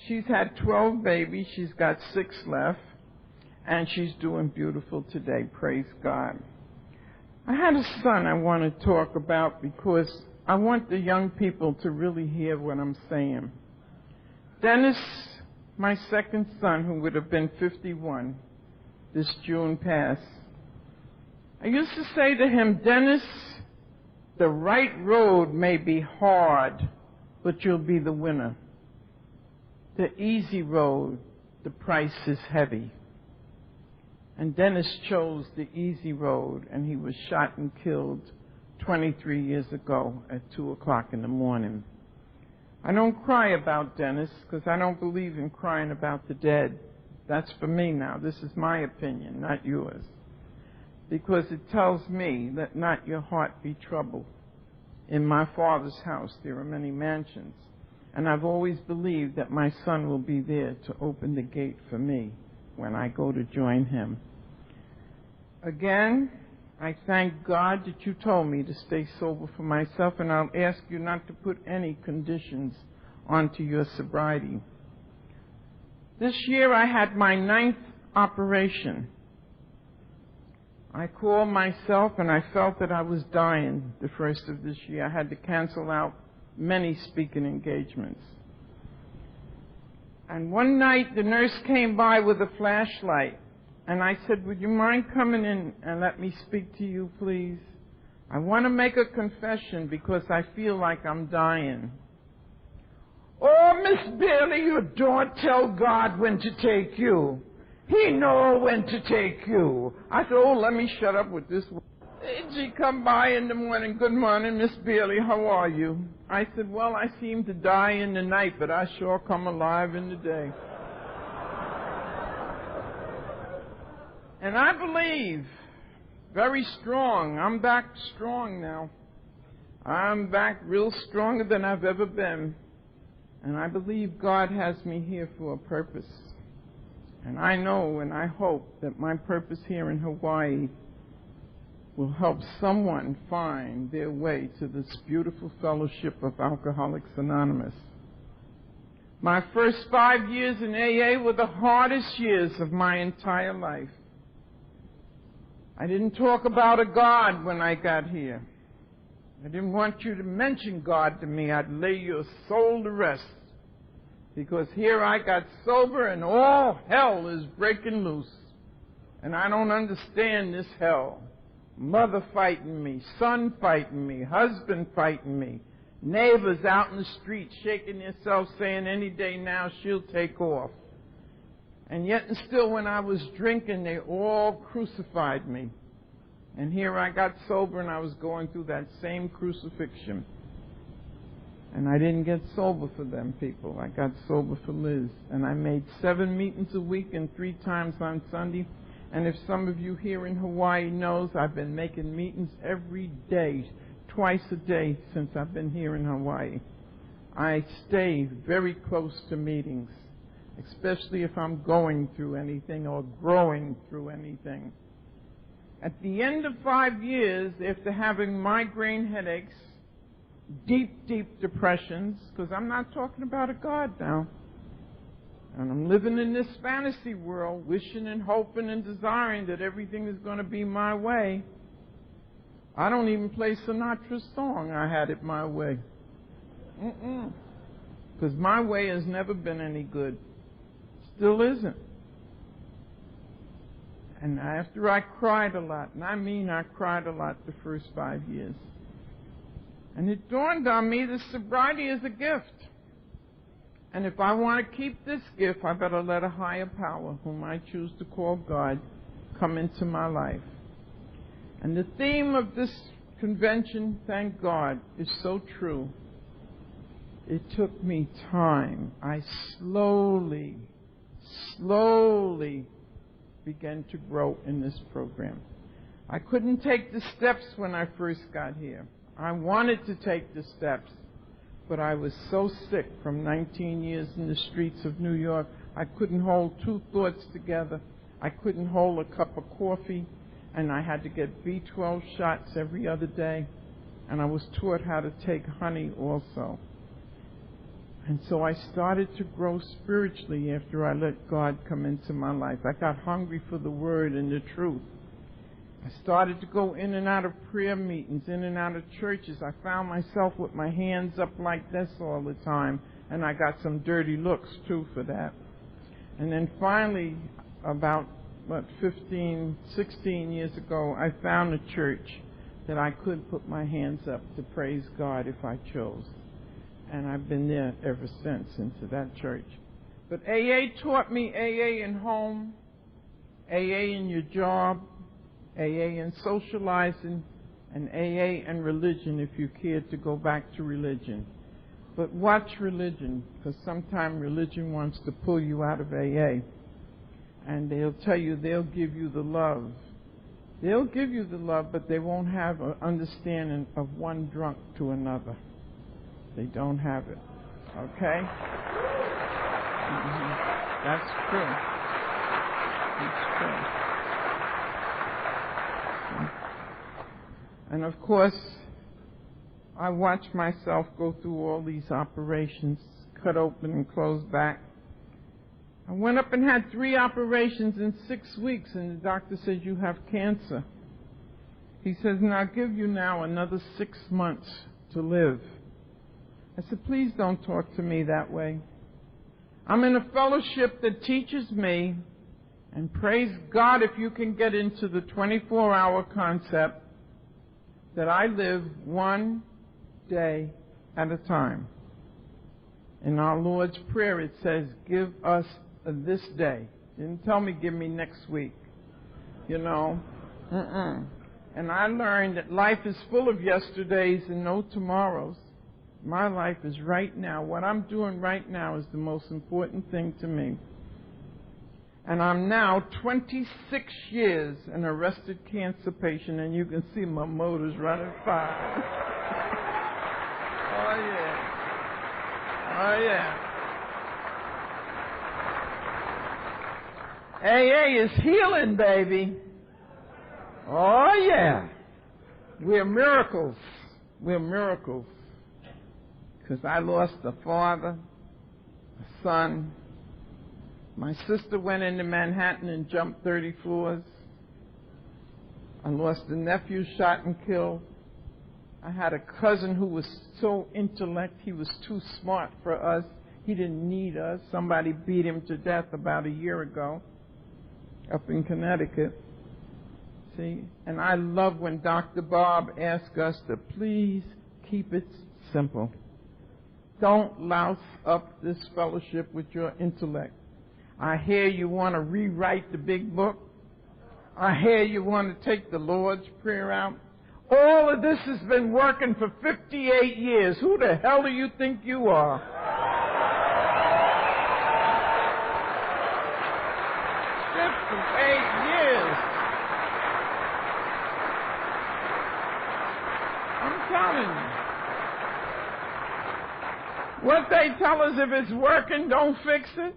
She's had 12 babies, she's got 6 left, and she's doing beautiful today, praise God. I had a son I want to talk about because I want the young people to really hear what I'm saying. Dennis, my second son, who would have been 51 this June past, I used to say to him, "Dennis, the right road may be hard, but you'll be the winner. The easy road, the price is heavy." And Dennis chose the easy road, and he was shot and killed 23 years ago at 2 o'clock in the morning. I don't cry about Dennis because I don't believe in crying about the dead. That's for me now. This is my opinion, not yours. Because it tells me, "Let not your heart be troubled. In my Father's house there are many mansions." And I've always believed that my son will be there to open the gate for me when I go to join him. Again, I thank God that you told me to stay sober for myself, and I'll ask you not to put any conditions onto your sobriety. This year I had my 9th operation. I called myself and I felt that I was dying the first of this year. I had to cancel out many speaking engagements. And one night the nurse came by with a flashlight. And I said, "Would you mind coming in and let me speak to you, please? I want to make a confession because I feel like I'm dying." "Oh, Miss Bailey, you don't tell God when to take you. He knows when to take you." I said, "Oh, let me shut up with this one." She come by in the morning, "Good morning, Miss Bailey, how are you?" I said, "Well, I seem to die in the night, but I sure come alive in the day." And I believe very strong. I'm back strong now. I'm back real stronger than I've ever been. And I believe God has me here for a purpose. And I know and I hope that my purpose here in Hawaii will help someone find their way to this beautiful fellowship of Alcoholics Anonymous. My first 5 years in AA were the hardest years of my entire life. I didn't talk about a God when I got here. I didn't want you to mention God to me. I'd lay your soul to rest. Because here I got sober and all hell is breaking loose. And I don't understand this hell. Mother fighting me, son fighting me, husband fighting me, neighbors out in the street shaking themselves saying any day now she'll take off. And yet and still when I was drinking, they all crucified me. And here I got sober and I was going through that same crucifixion. And I didn't get sober for them people. I got sober for Liz. And I made 7 meetings a week and 3 times on Sunday. And if some of you here in Hawaii knows, I've been making meetings every day, twice a day since I've been here in Hawaii. I stay very close to meetings, especially if I'm going through anything or growing through anything. At the end of 5 years, after having migraine headaches, deep, deep depressions, because I'm not talking about a God now, and I'm living in this fantasy world, wishing and hoping and desiring that everything is going to be my way. I don't even play Sinatra's song, I Had It My Way. Because my way has never been any good. Still isn't. And after I cried a lot, and I mean I cried a lot the first 5 years, and it dawned on me that sobriety is a gift. And if I want to keep this gift, I better let a higher power, whom I choose to call God, come into my life. And the theme of this convention, thank God, is so true. It took me time. I slowly began to grow in this program. I couldn't take the steps when I first got here. I wanted to take the steps, but I was so sick from 19 years in the streets of New York. I couldn't hold 2 thoughts together. I couldn't hold a cup of coffee, and I had to get B12 shots every other day, and I was taught how to take honey also. And so I started to grow spiritually after I let God come into my life. I got hungry for the Word and the truth. I started to go in and out of prayer meetings, in and out of churches. I found myself with my hands up like this all the time, and I got some dirty looks, too, for that. And then finally, about, 15, 16 years ago, I found a church that I could put my hands up to praise God if I chose. And I've been there ever since, into that church. But AA taught me AA in home, AA in your job, AA and socializing, and AA and religion if you cared to go back to religion. But watch religion, because sometimes religion wants to pull you out of AA. And they'll tell you they'll give you the love. They'll give you the love, but they won't have an understanding of one drunk to another. They don't have it. Okay? That's true. That's true. And of course, I watched myself go through all these operations, cut open and closed back. I went up and had 3 operations in 6 weeks, and the doctor said, you have cancer. He says, now I'll give you now another 6 months to live. I said, please don't talk to me that way. I'm in a fellowship that teaches me, and praise God if you can get into the 24-hour concept, that I live one day at a time. In our Lord's Prayer, it says, give us this day. It didn't tell me, give me next week. You know? And I learned that life is full of yesterdays and no tomorrows. My life is right now. What I'm doing right now is the most important thing to me. And I'm now 26 years an arrested cancer patient, and you can see my motor's running fine. Oh, yeah. Oh, yeah. AA is healing, baby. Oh, yeah. We're miracles. We're miracles. Because I lost a father, a son. My sister went into Manhattan and jumped 30 floors. I lost a nephew shot and killed. I had a cousin who was so intellect, he was too smart for us. He didn't need us. Somebody beat him to death about a year ago. up in Connecticut. See? And I love when Dr. Bob asks us to please keep it simple. Don't louse up this fellowship with your intellect. I hear you want to rewrite the big book. I hear you want to take the Lord's Prayer out. All of this has been working for 58 years. Who the hell do you think you are? 58 years. I'm telling you. What they tell us, if it's working, don't fix it.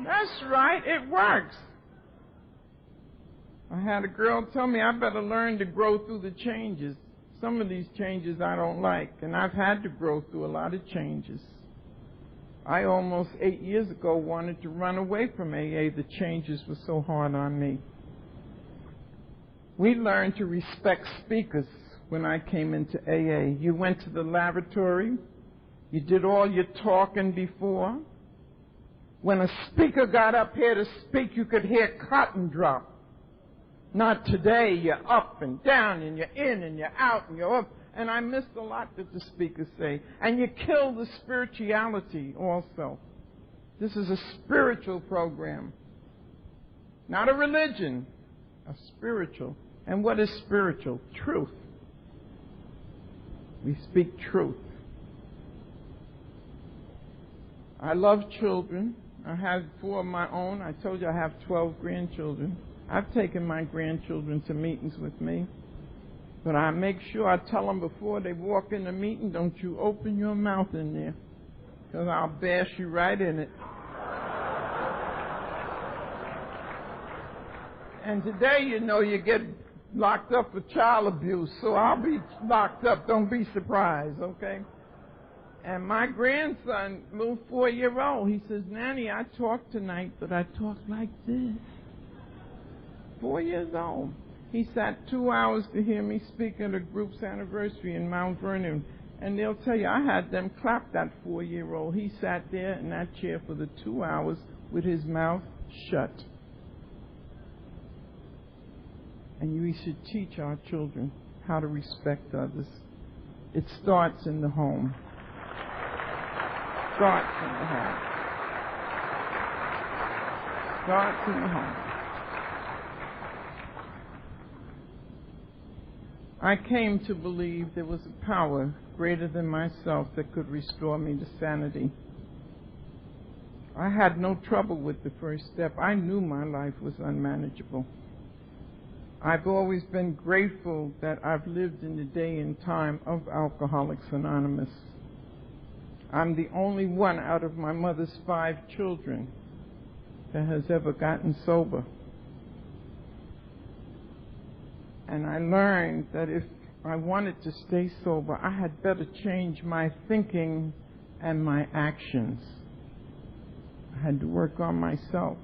That's right, it works. I had a girl tell me I better learn to grow through the changes. Some of these changes I don't like, and I've had to grow through a lot of changes. I almost 8 years ago wanted to run away from AA. The changes were so hard on me. We learned to respect speakers when I came into AA. You went to the lavatory. You did all your talking before. When a speaker got up here to speak, you could hear cotton drop. Not today. You're up and down, and you're in, and you're out, and you're up. And I missed a lot that the speakers say. And you kill the spirituality also. This is a spiritual program. Not a religion. A spiritual. And what is spiritual? Truth. We speak truth. I love children. I have 4 of my own. I told you I have 12 grandchildren. I've taken my grandchildren to meetings with me. But I make sure I tell them before they walk in the meeting, don't you open your mouth in there, because I'll bash you right in it. And today, you know, you get locked up for child abuse, so I'll be locked up. Don't be surprised, okay? And my grandson, little 4-year-old, he says, Nanny, I talked tonight, but I talked like this. 4 years old. He sat 2 hours to hear me speak at a group's anniversary in Mount Vernon. And they'll tell you, I had them clap that 4-year-old. He sat there in that chair for the 2 hours with his mouth shut. And we should teach our children how to respect others. It starts in the home. Starts in the home. Starts in the home. I came to believe there was a power greater than myself that could restore me to sanity. I had no trouble with the first step. I knew my life was unmanageable. I've always been grateful that I've lived in the day and time of Alcoholics Anonymous. I'm the only one out of my mother's 5 children that has ever gotten sober. And I learned that if I wanted to stay sober, I had better change my thinking and my actions. I had to work on myself.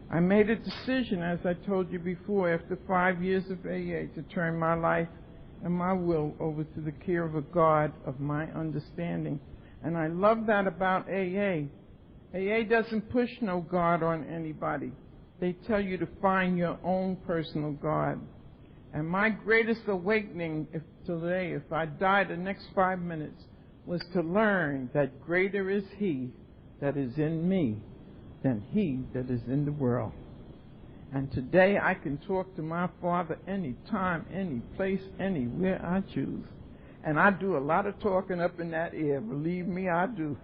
I made a decision, as I told you before, after 5 years of AA, to turn my life and my will over to the care of a God of my understanding. And I love that about AA. AA doesn't push no God on anybody. They tell you to find your own personal God. And my greatest awakening today, if I die the next 5 minutes, was to learn that greater is He that is in me than he that is in the world. And today I can talk to my Father anytime, any place, anywhere I choose. And I do a lot of talking up in that air. Believe me, I do.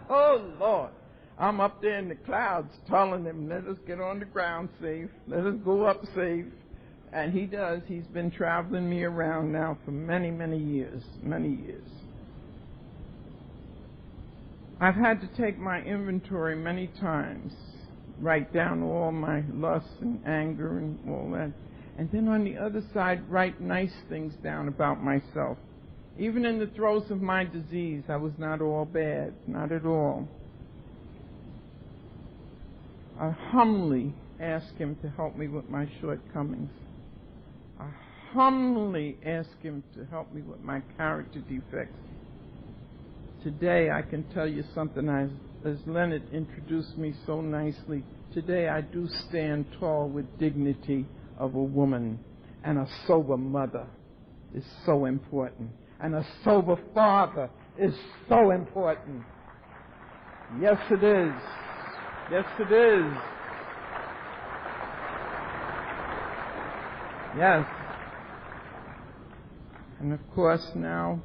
Oh, Lord. I'm up there in the clouds telling him, let us get on the ground safe. Let us go up safe. And he does. He's been traveling me around now for many, many years. Many years. I've had to take my inventory many times, write down all my lust and anger and all that. And then on the other side, write nice things down about myself. Even in the throes of my disease, I was not all bad, not at all. I humbly ask him to help me with my shortcomings. I humbly ask him to help me with my character defects. Today I can tell you something, as Leonard introduced me so nicely Today I do stand tall with dignity of a woman, and a sober mother is so important, and a sober father is so important. Yes, it is. Yes, it is. Yes. And of course now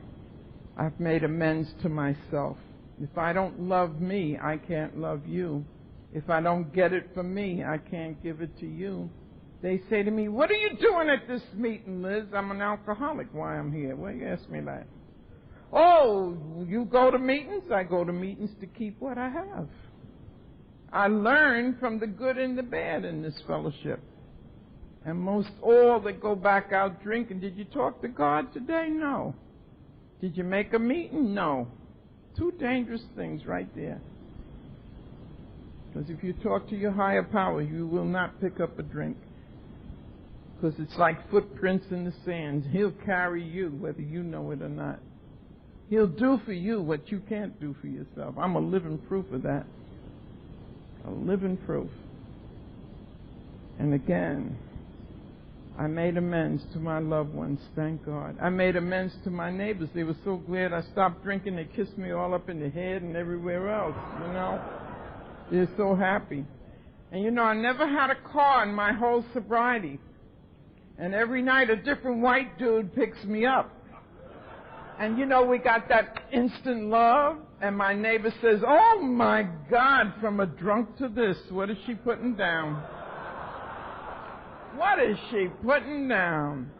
I've made amends to myself. If I don't love me, I can't love you. If I don't get it from me, I can't give it to you. They say to me, "What are you doing at this meeting, Liz?" "I'm an alcoholic." "Why I'm here?" "Well, you ask me that." "Oh, you go to meetings?" "I go to meetings to keep what I have." I learn from the good and the bad in this fellowship. And most all that go back out drinking. Did you talk to God today? No. Did you make a meeting? No. Two dangerous things right there. Because if you talk to your higher power, you will not pick up a drink. Because it's like footprints in the sand. He'll carry you whether you know it or not. He'll do for you what you can't do for yourself. I'm a living proof of that. A living proof. And again, I made amends to my loved ones, thank God. I made amends to my neighbors. They were so glad I stopped drinking. They kissed me all up in the head and everywhere else, you know. They're so happy. And you know, I never had a car in my whole sobriety. And every night a different white dude picks me up. And you know, we got that instant love. And my neighbor says, "Oh my God, from a drunk to this, what is she putting down? What is she putting down?"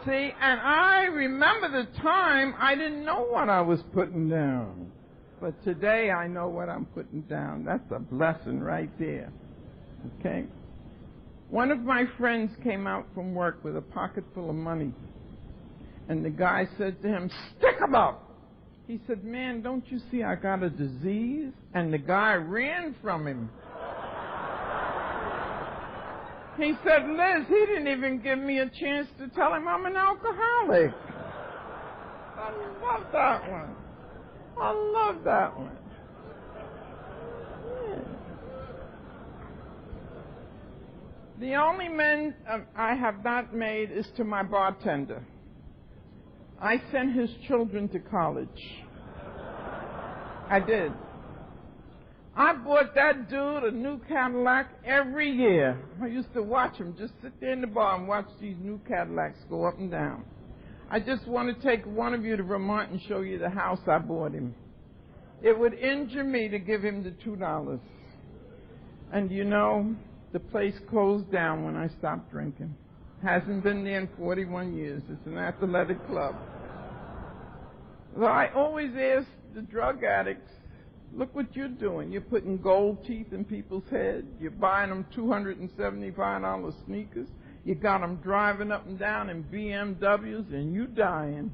See, and I remember the time I didn't know what I was putting down. But today I know what I'm putting down. That's a blessing right there. Okay? One of my friends came out from work with a pocket full of money. And the guy said to him, "Stick 'em up." He said, "Man, don't you see I got a disease?" And the guy ran from him. He said, "Liz, he didn't even give me a chance to tell him I'm an alcoholic." I love that one. I love that one. Yeah. The only amends I have not made is to my bartender. I sent his children to college. I did. I bought that dude a new Cadillac every year. I used to watch him, just sit there in the bar and watch these new Cadillacs go up and down. I just want to take one of you to Vermont and show you the house I bought him. It would injure me to give him the $2. And you know, the place closed down when I stopped drinking. Hasn't been there in 41 years. It's an athletic club. Well, I always ask the drug addicts, look what you're doing. You're putting gold teeth in people's heads. You're buying them $275 sneakers. You got them driving up and down in BMWs, and you dying.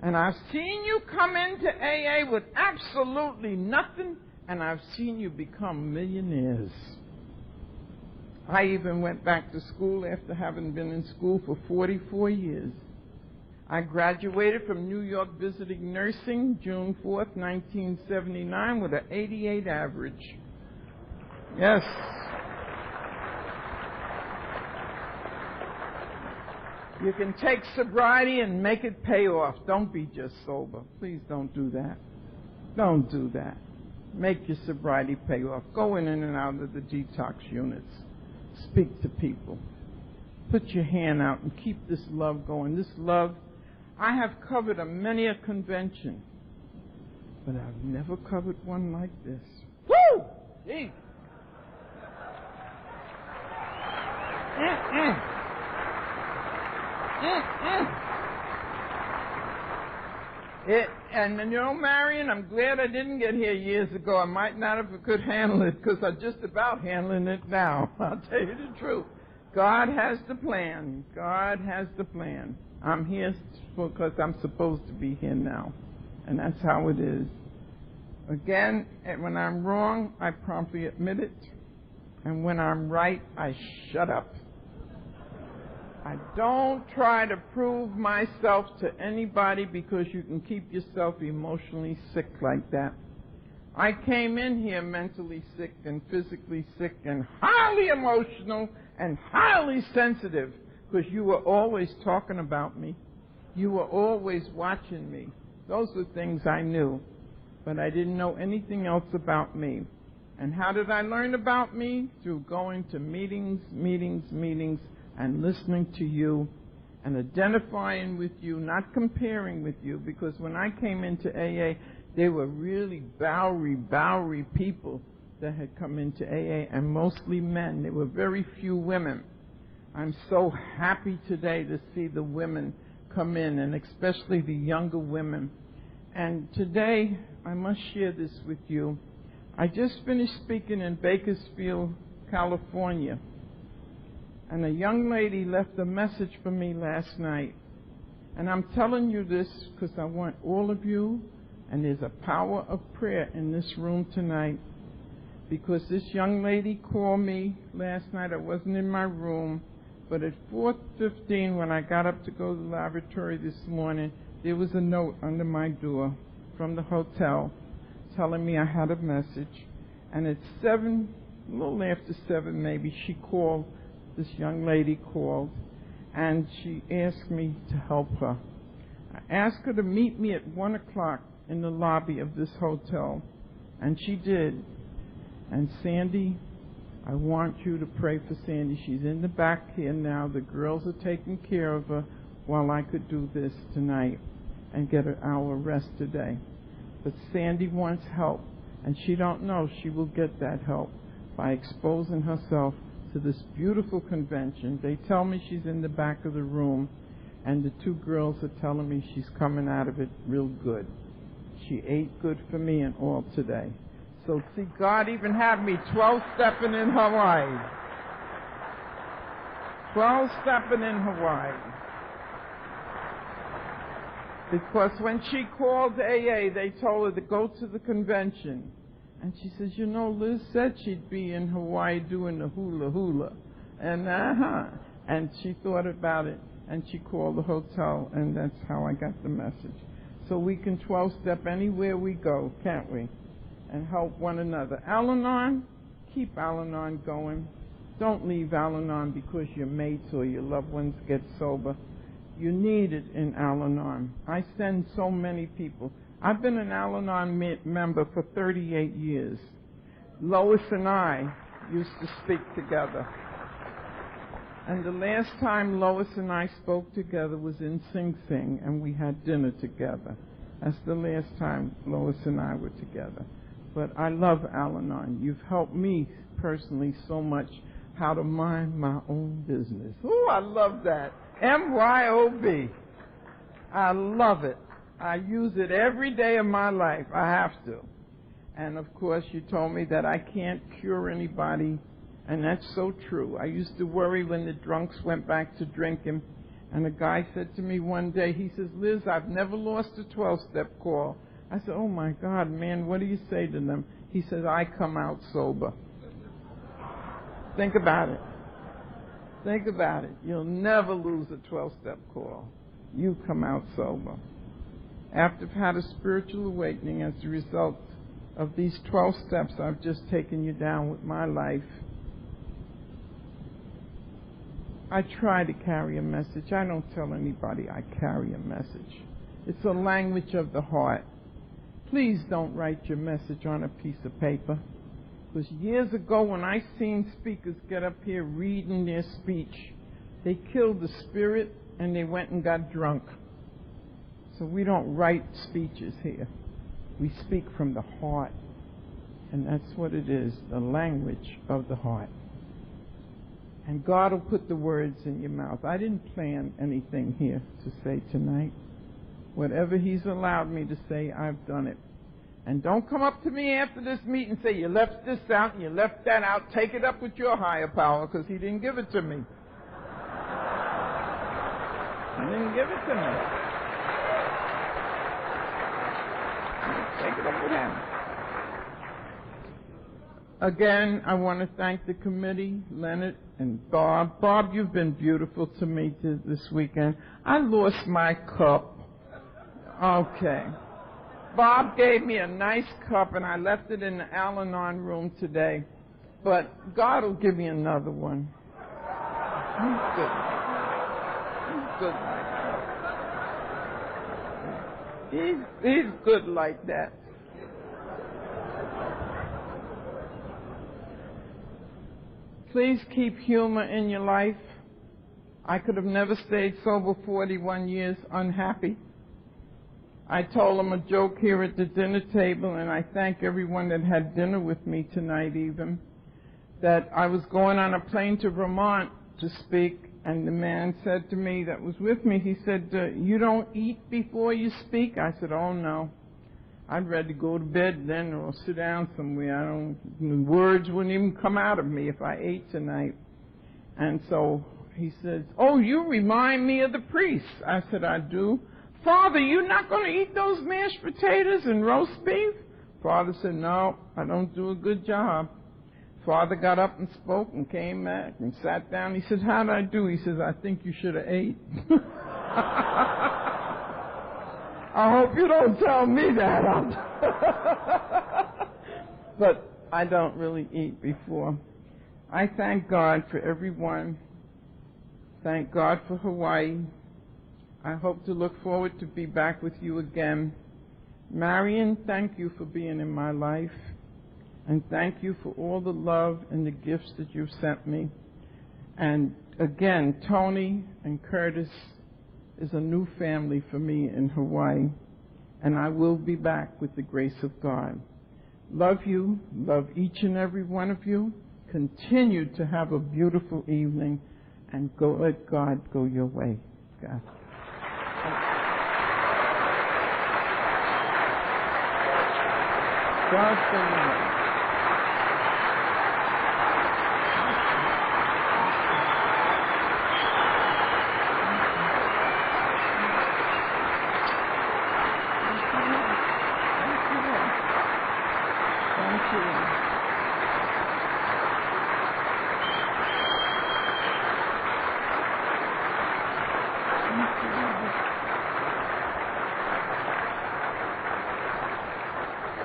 And I've seen you come into AA with absolutely nothing, and I've seen you become millionaires. I even went back to school after having been in school for 44 years. I graduated from New York Visiting Nursing June 4th, 1979 with an 88 average. Yes. You can take sobriety and make it pay off. Don't be just sober. Please don't do that. Don't do that. Make your sobriety pay off. Go in and out of the detox units. Speak to people. Put your hand out and keep this love going. This love, I have covered many a convention, but I've never covered one like this. Woo! Gee. And you know, Marion, I'm glad I didn't get here years ago. I might not have could handle it, because I'm just about handling it now. I'll tell you the truth. God has the plan. God has the plan. I'm here because I'm supposed to be here now. And that's how it is. Again, when I'm wrong, I promptly admit it. And when I'm right, I shut up. I don't try to prove myself to anybody, because you can keep yourself emotionally sick like that. I came in here mentally sick and physically sick and highly emotional and highly sensitive because you were always talking about me. You were always watching me. Those were things I knew, but I didn't know anything else about me. And how did I learn about me? Through going to meetings, and listening to you and identifying with you, not comparing with you, because when I came into AA, they were really Bowery people that had come into AA, and mostly men. There were very few women. I'm so happy today to see the women come in, and especially the younger women. And today, I must share this with you. I just finished speaking in Bakersfield, California, and a young lady left a message for me last night. And I'm telling you this because I want all of you, and there's a power of prayer in this room tonight, because this young lady called me last night. I wasn't in my room, but at 4:15 when I got up to go to the laboratory this morning, there was a note under my door from the hotel telling me I had a message. And at 7, a little after 7 maybe, she called, this young lady called, and she asked me to help her. I asked her to meet me at 1 o'clock in the lobby of this hotel, and she did. And Sandy, I want you to pray for Sandy. She's in the back here now. The girls are taking care of her while I could do this tonight and get an hour rest today. But Sandy wants help, and she don't know she will get that help by exposing herself to this beautiful convention. They tell me she's in the back of the room, and the 2 girls are telling me she's coming out of it real good. She ate good for me and all today. So, see, God even had me 12-stepping in Hawaii. 12-stepping in Hawaii. Because when she called AA, they told her to go to the convention. And she says, you know, Liz said she'd be in Hawaii doing the hula. And she thought about it, and she called the hotel, and that's how I got the message. So we can 12-step anywhere we go, can't we? And help one another. Al-Anon, keep Al-Anon going. Don't leave Al-Anon because your mates or your loved ones get sober. You need it in Al-Anon. I send so many people. I've been an Al-Anon member for 38 years. Lois and I used to speak together. And the last time Lois and I spoke together was in Sing Sing, and we had dinner together. That's the last time Lois and I were together. But I love Al-Anon. You've helped me personally so much how to mind my own business. Oh, I love that. MYOB. I love it. I use it every day of my life. I have to. And, of course, you told me that I can't cure anybody, and that's so true. I used to worry when the drunks went back to drinking, and a guy said to me one day, he says, Liz, I've never lost a 12-step call. I said, oh, my God, man, what do you say to them? He says, I come out sober. Think about it. Think about it. You'll never lose a 12-step call. You come out sober. After I've had a spiritual awakening as a result of these 12 steps I've just taken you down with my life, I try to carry a message. I don't tell anybody I carry a message. It's a language of the heart. Please don't write your message on a piece of paper. Because years ago when I seen speakers get up here reading their speech, they killed the spirit and they went and got drunk. So we don't write speeches here. We speak from the heart. And that's what it is, the language of the heart. And God will put the words in your mouth. I didn't plan anything here to say tonight. Whatever He's allowed me to say, I've done it. And don't come up to me after this meeting and say, you left this out and you left that out. Take it up with your higher power, because He didn't give it to me. He didn't give it to me. Take it up with Him. Again, I want to thank the committee, Leonard and Bob. Bob, you've been beautiful to me this weekend. I lost my cup. Okay. Bob gave me a nice cup, and I left it in the Al-Anon room today. But God will give me another one. He's good. He's good like that. He's good like that. Please keep humor in your life. I could have never stayed sober 41 years unhappy. I told him a joke here at the dinner table, and I thank everyone that had dinner with me tonight even, that I was going on a plane to Vermont to speak, and the man said to me that was with me, he said, you don't eat before you speak? I said, oh no. I'd rather go to bed then or sit down somewhere. The words wouldn't even come out of me if I ate tonight. And so he says, oh, you remind me of the priest. I said, I do. Father, you're not going to eat those mashed potatoes and roast beef? Father said, no, I don't do a good job. Father got up and spoke and came back and sat down. He said, how did I do? He says, I think you should have ate. I hope you don't tell me that. But I don't really eat before. I thank God for everyone. Thank God for Hawaii. I hope to look forward to be back with you again. Marion, thank you for being in my life. And thank you for all the love and the gifts that you've sent me. And again, Tony and Curtis is a new family for me in Hawaii. And I will be back with the grace of God. Love you. Love each and every one of you. Continue to have a beautiful evening. And let God go your way. God. God go your way.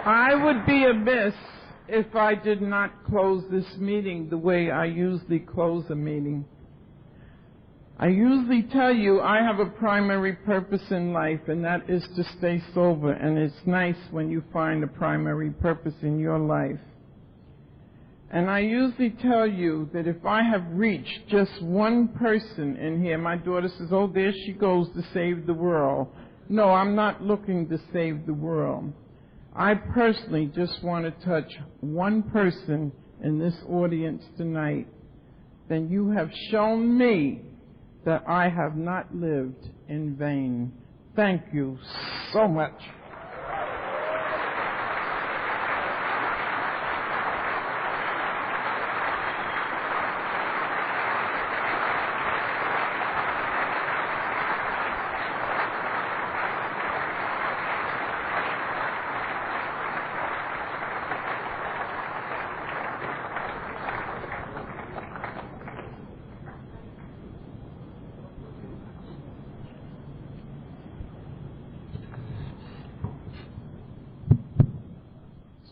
I would be amiss if I did not close this meeting the way I usually close a meeting. I usually tell you I have a primary purpose in life, and that is to stay sober, and it's nice when you find a primary purpose in your life. And I usually tell you that if I have reached just one person in here, my daughter says, oh, there she goes to save the world. No, I'm not looking to save the world. I personally just want to touch one person in this audience tonight. Then you have shown me that I have not lived in vain. Thank you so much.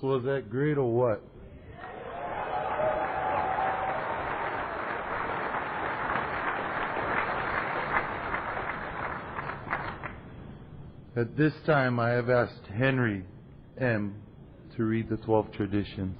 So was that great or what? At this time, I have asked Henry M. to read the 12 traditions.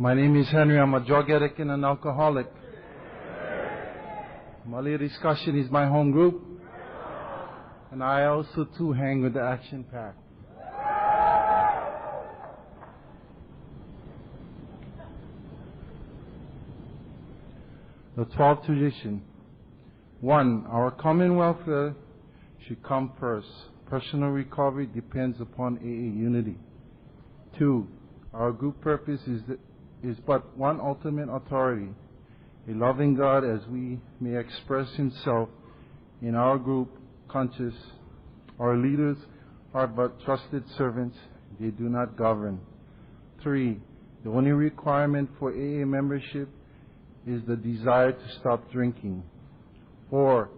My name is Henry. I'm a drug addict and an alcoholic. Mali Discussion is my home group. And I also, too, hang with the Action Pack. The 12th tradition. 1. Our common welfare should come first. Personal recovery depends upon AA unity. 2. Our group purpose is but one ultimate authority, a loving God as we may express Himself in our group conscious. Our leaders are but trusted servants. They do not govern. 3, the only requirement for AA membership is the desire to stop drinking. 4,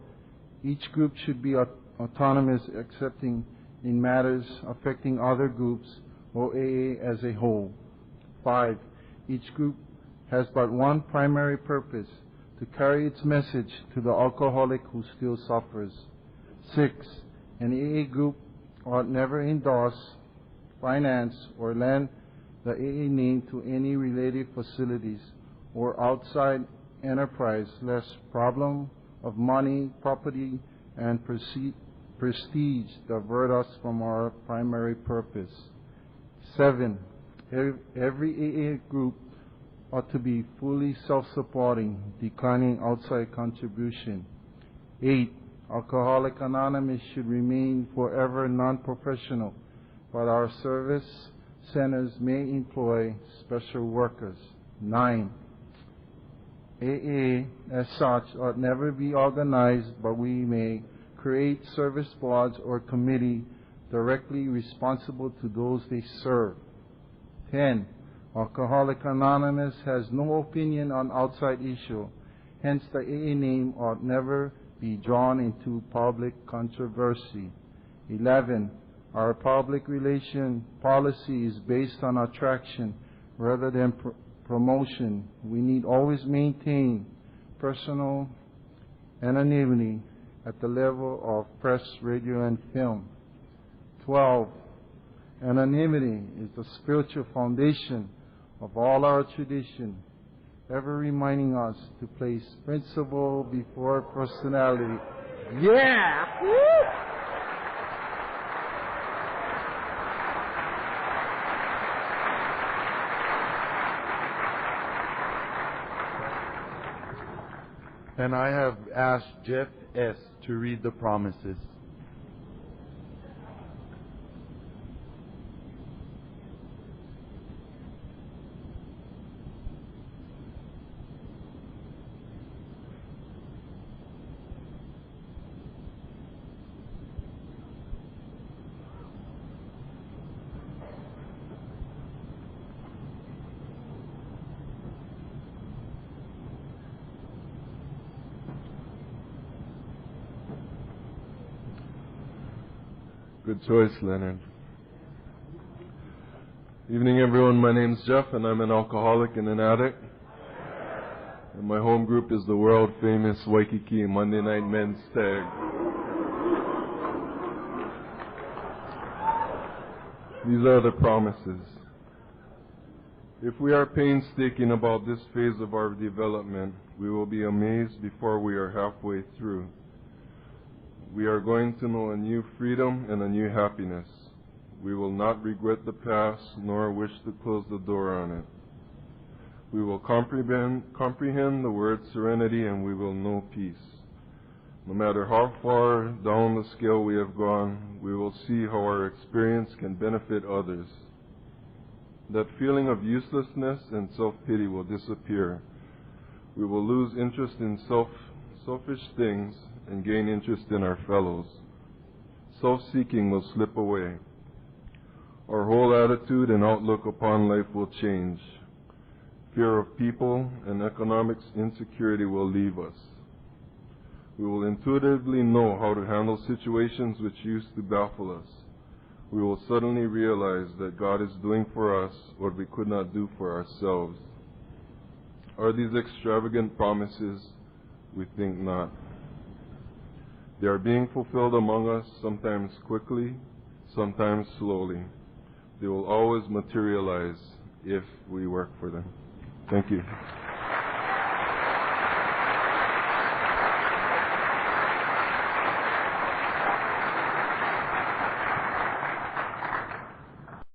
each group should be autonomous, excepting in matters affecting other groups or AA as a whole. 5, each group has but one primary purpose, to carry its message to the alcoholic who still suffers. 6, an AA group ought never endorse, finance, or lend the AA name to any related facilities or outside enterprise, lest problem of money, property, and prestige divert us from our primary purpose. 7, every AA group ought to be fully self-supporting, declining outside contribution. 8, Alcoholics Anonymous should remain forever non-professional, but our service centers may employ special workers. 9, AA as such ought never be organized, but we may create service boards or committee directly responsible to those they serve. 10, Alcoholics Anonymous has no opinion on outside issue, hence the AA name ought never be drawn into public controversy. 11, our public relation policy is based on attraction rather than promotion. We need always maintain personal anonymity at the level of press, radio, and film. 12, anonymity is the spiritual foundation of all our tradition, ever reminding us to place principle before personality. Yeah! And I have asked Jeff S. to read the promises. Good choice, Leonard. Evening, everyone. My name's Jeff, and I'm an alcoholic and an addict. And my home group is the world-famous Waikiki Monday Night Men's Stag. These are the promises. If we are painstaking about this phase of our development, we will be amazed before we are halfway through. We are going to know a new freedom and a new happiness. We will not regret the past, nor wish to close the door on it. We will comprehend the word serenity, and we will know peace. No matter how far down the scale we have gone, we will see how our experience can benefit others. That feeling of uselessness and self-pity will disappear. We will lose interest in selfish things and gain interest in our fellows. Self-seeking will slip away. Our whole attitude and outlook upon life will change. Fear of people and economic insecurity will leave us. We will intuitively know how to handle situations which used to baffle us. We will suddenly realize that God is doing for us what we could not do for ourselves. Are these extravagant promises? We think not. They are being fulfilled among us, sometimes quickly, sometimes slowly. They will always materialize if we work for them. Thank you.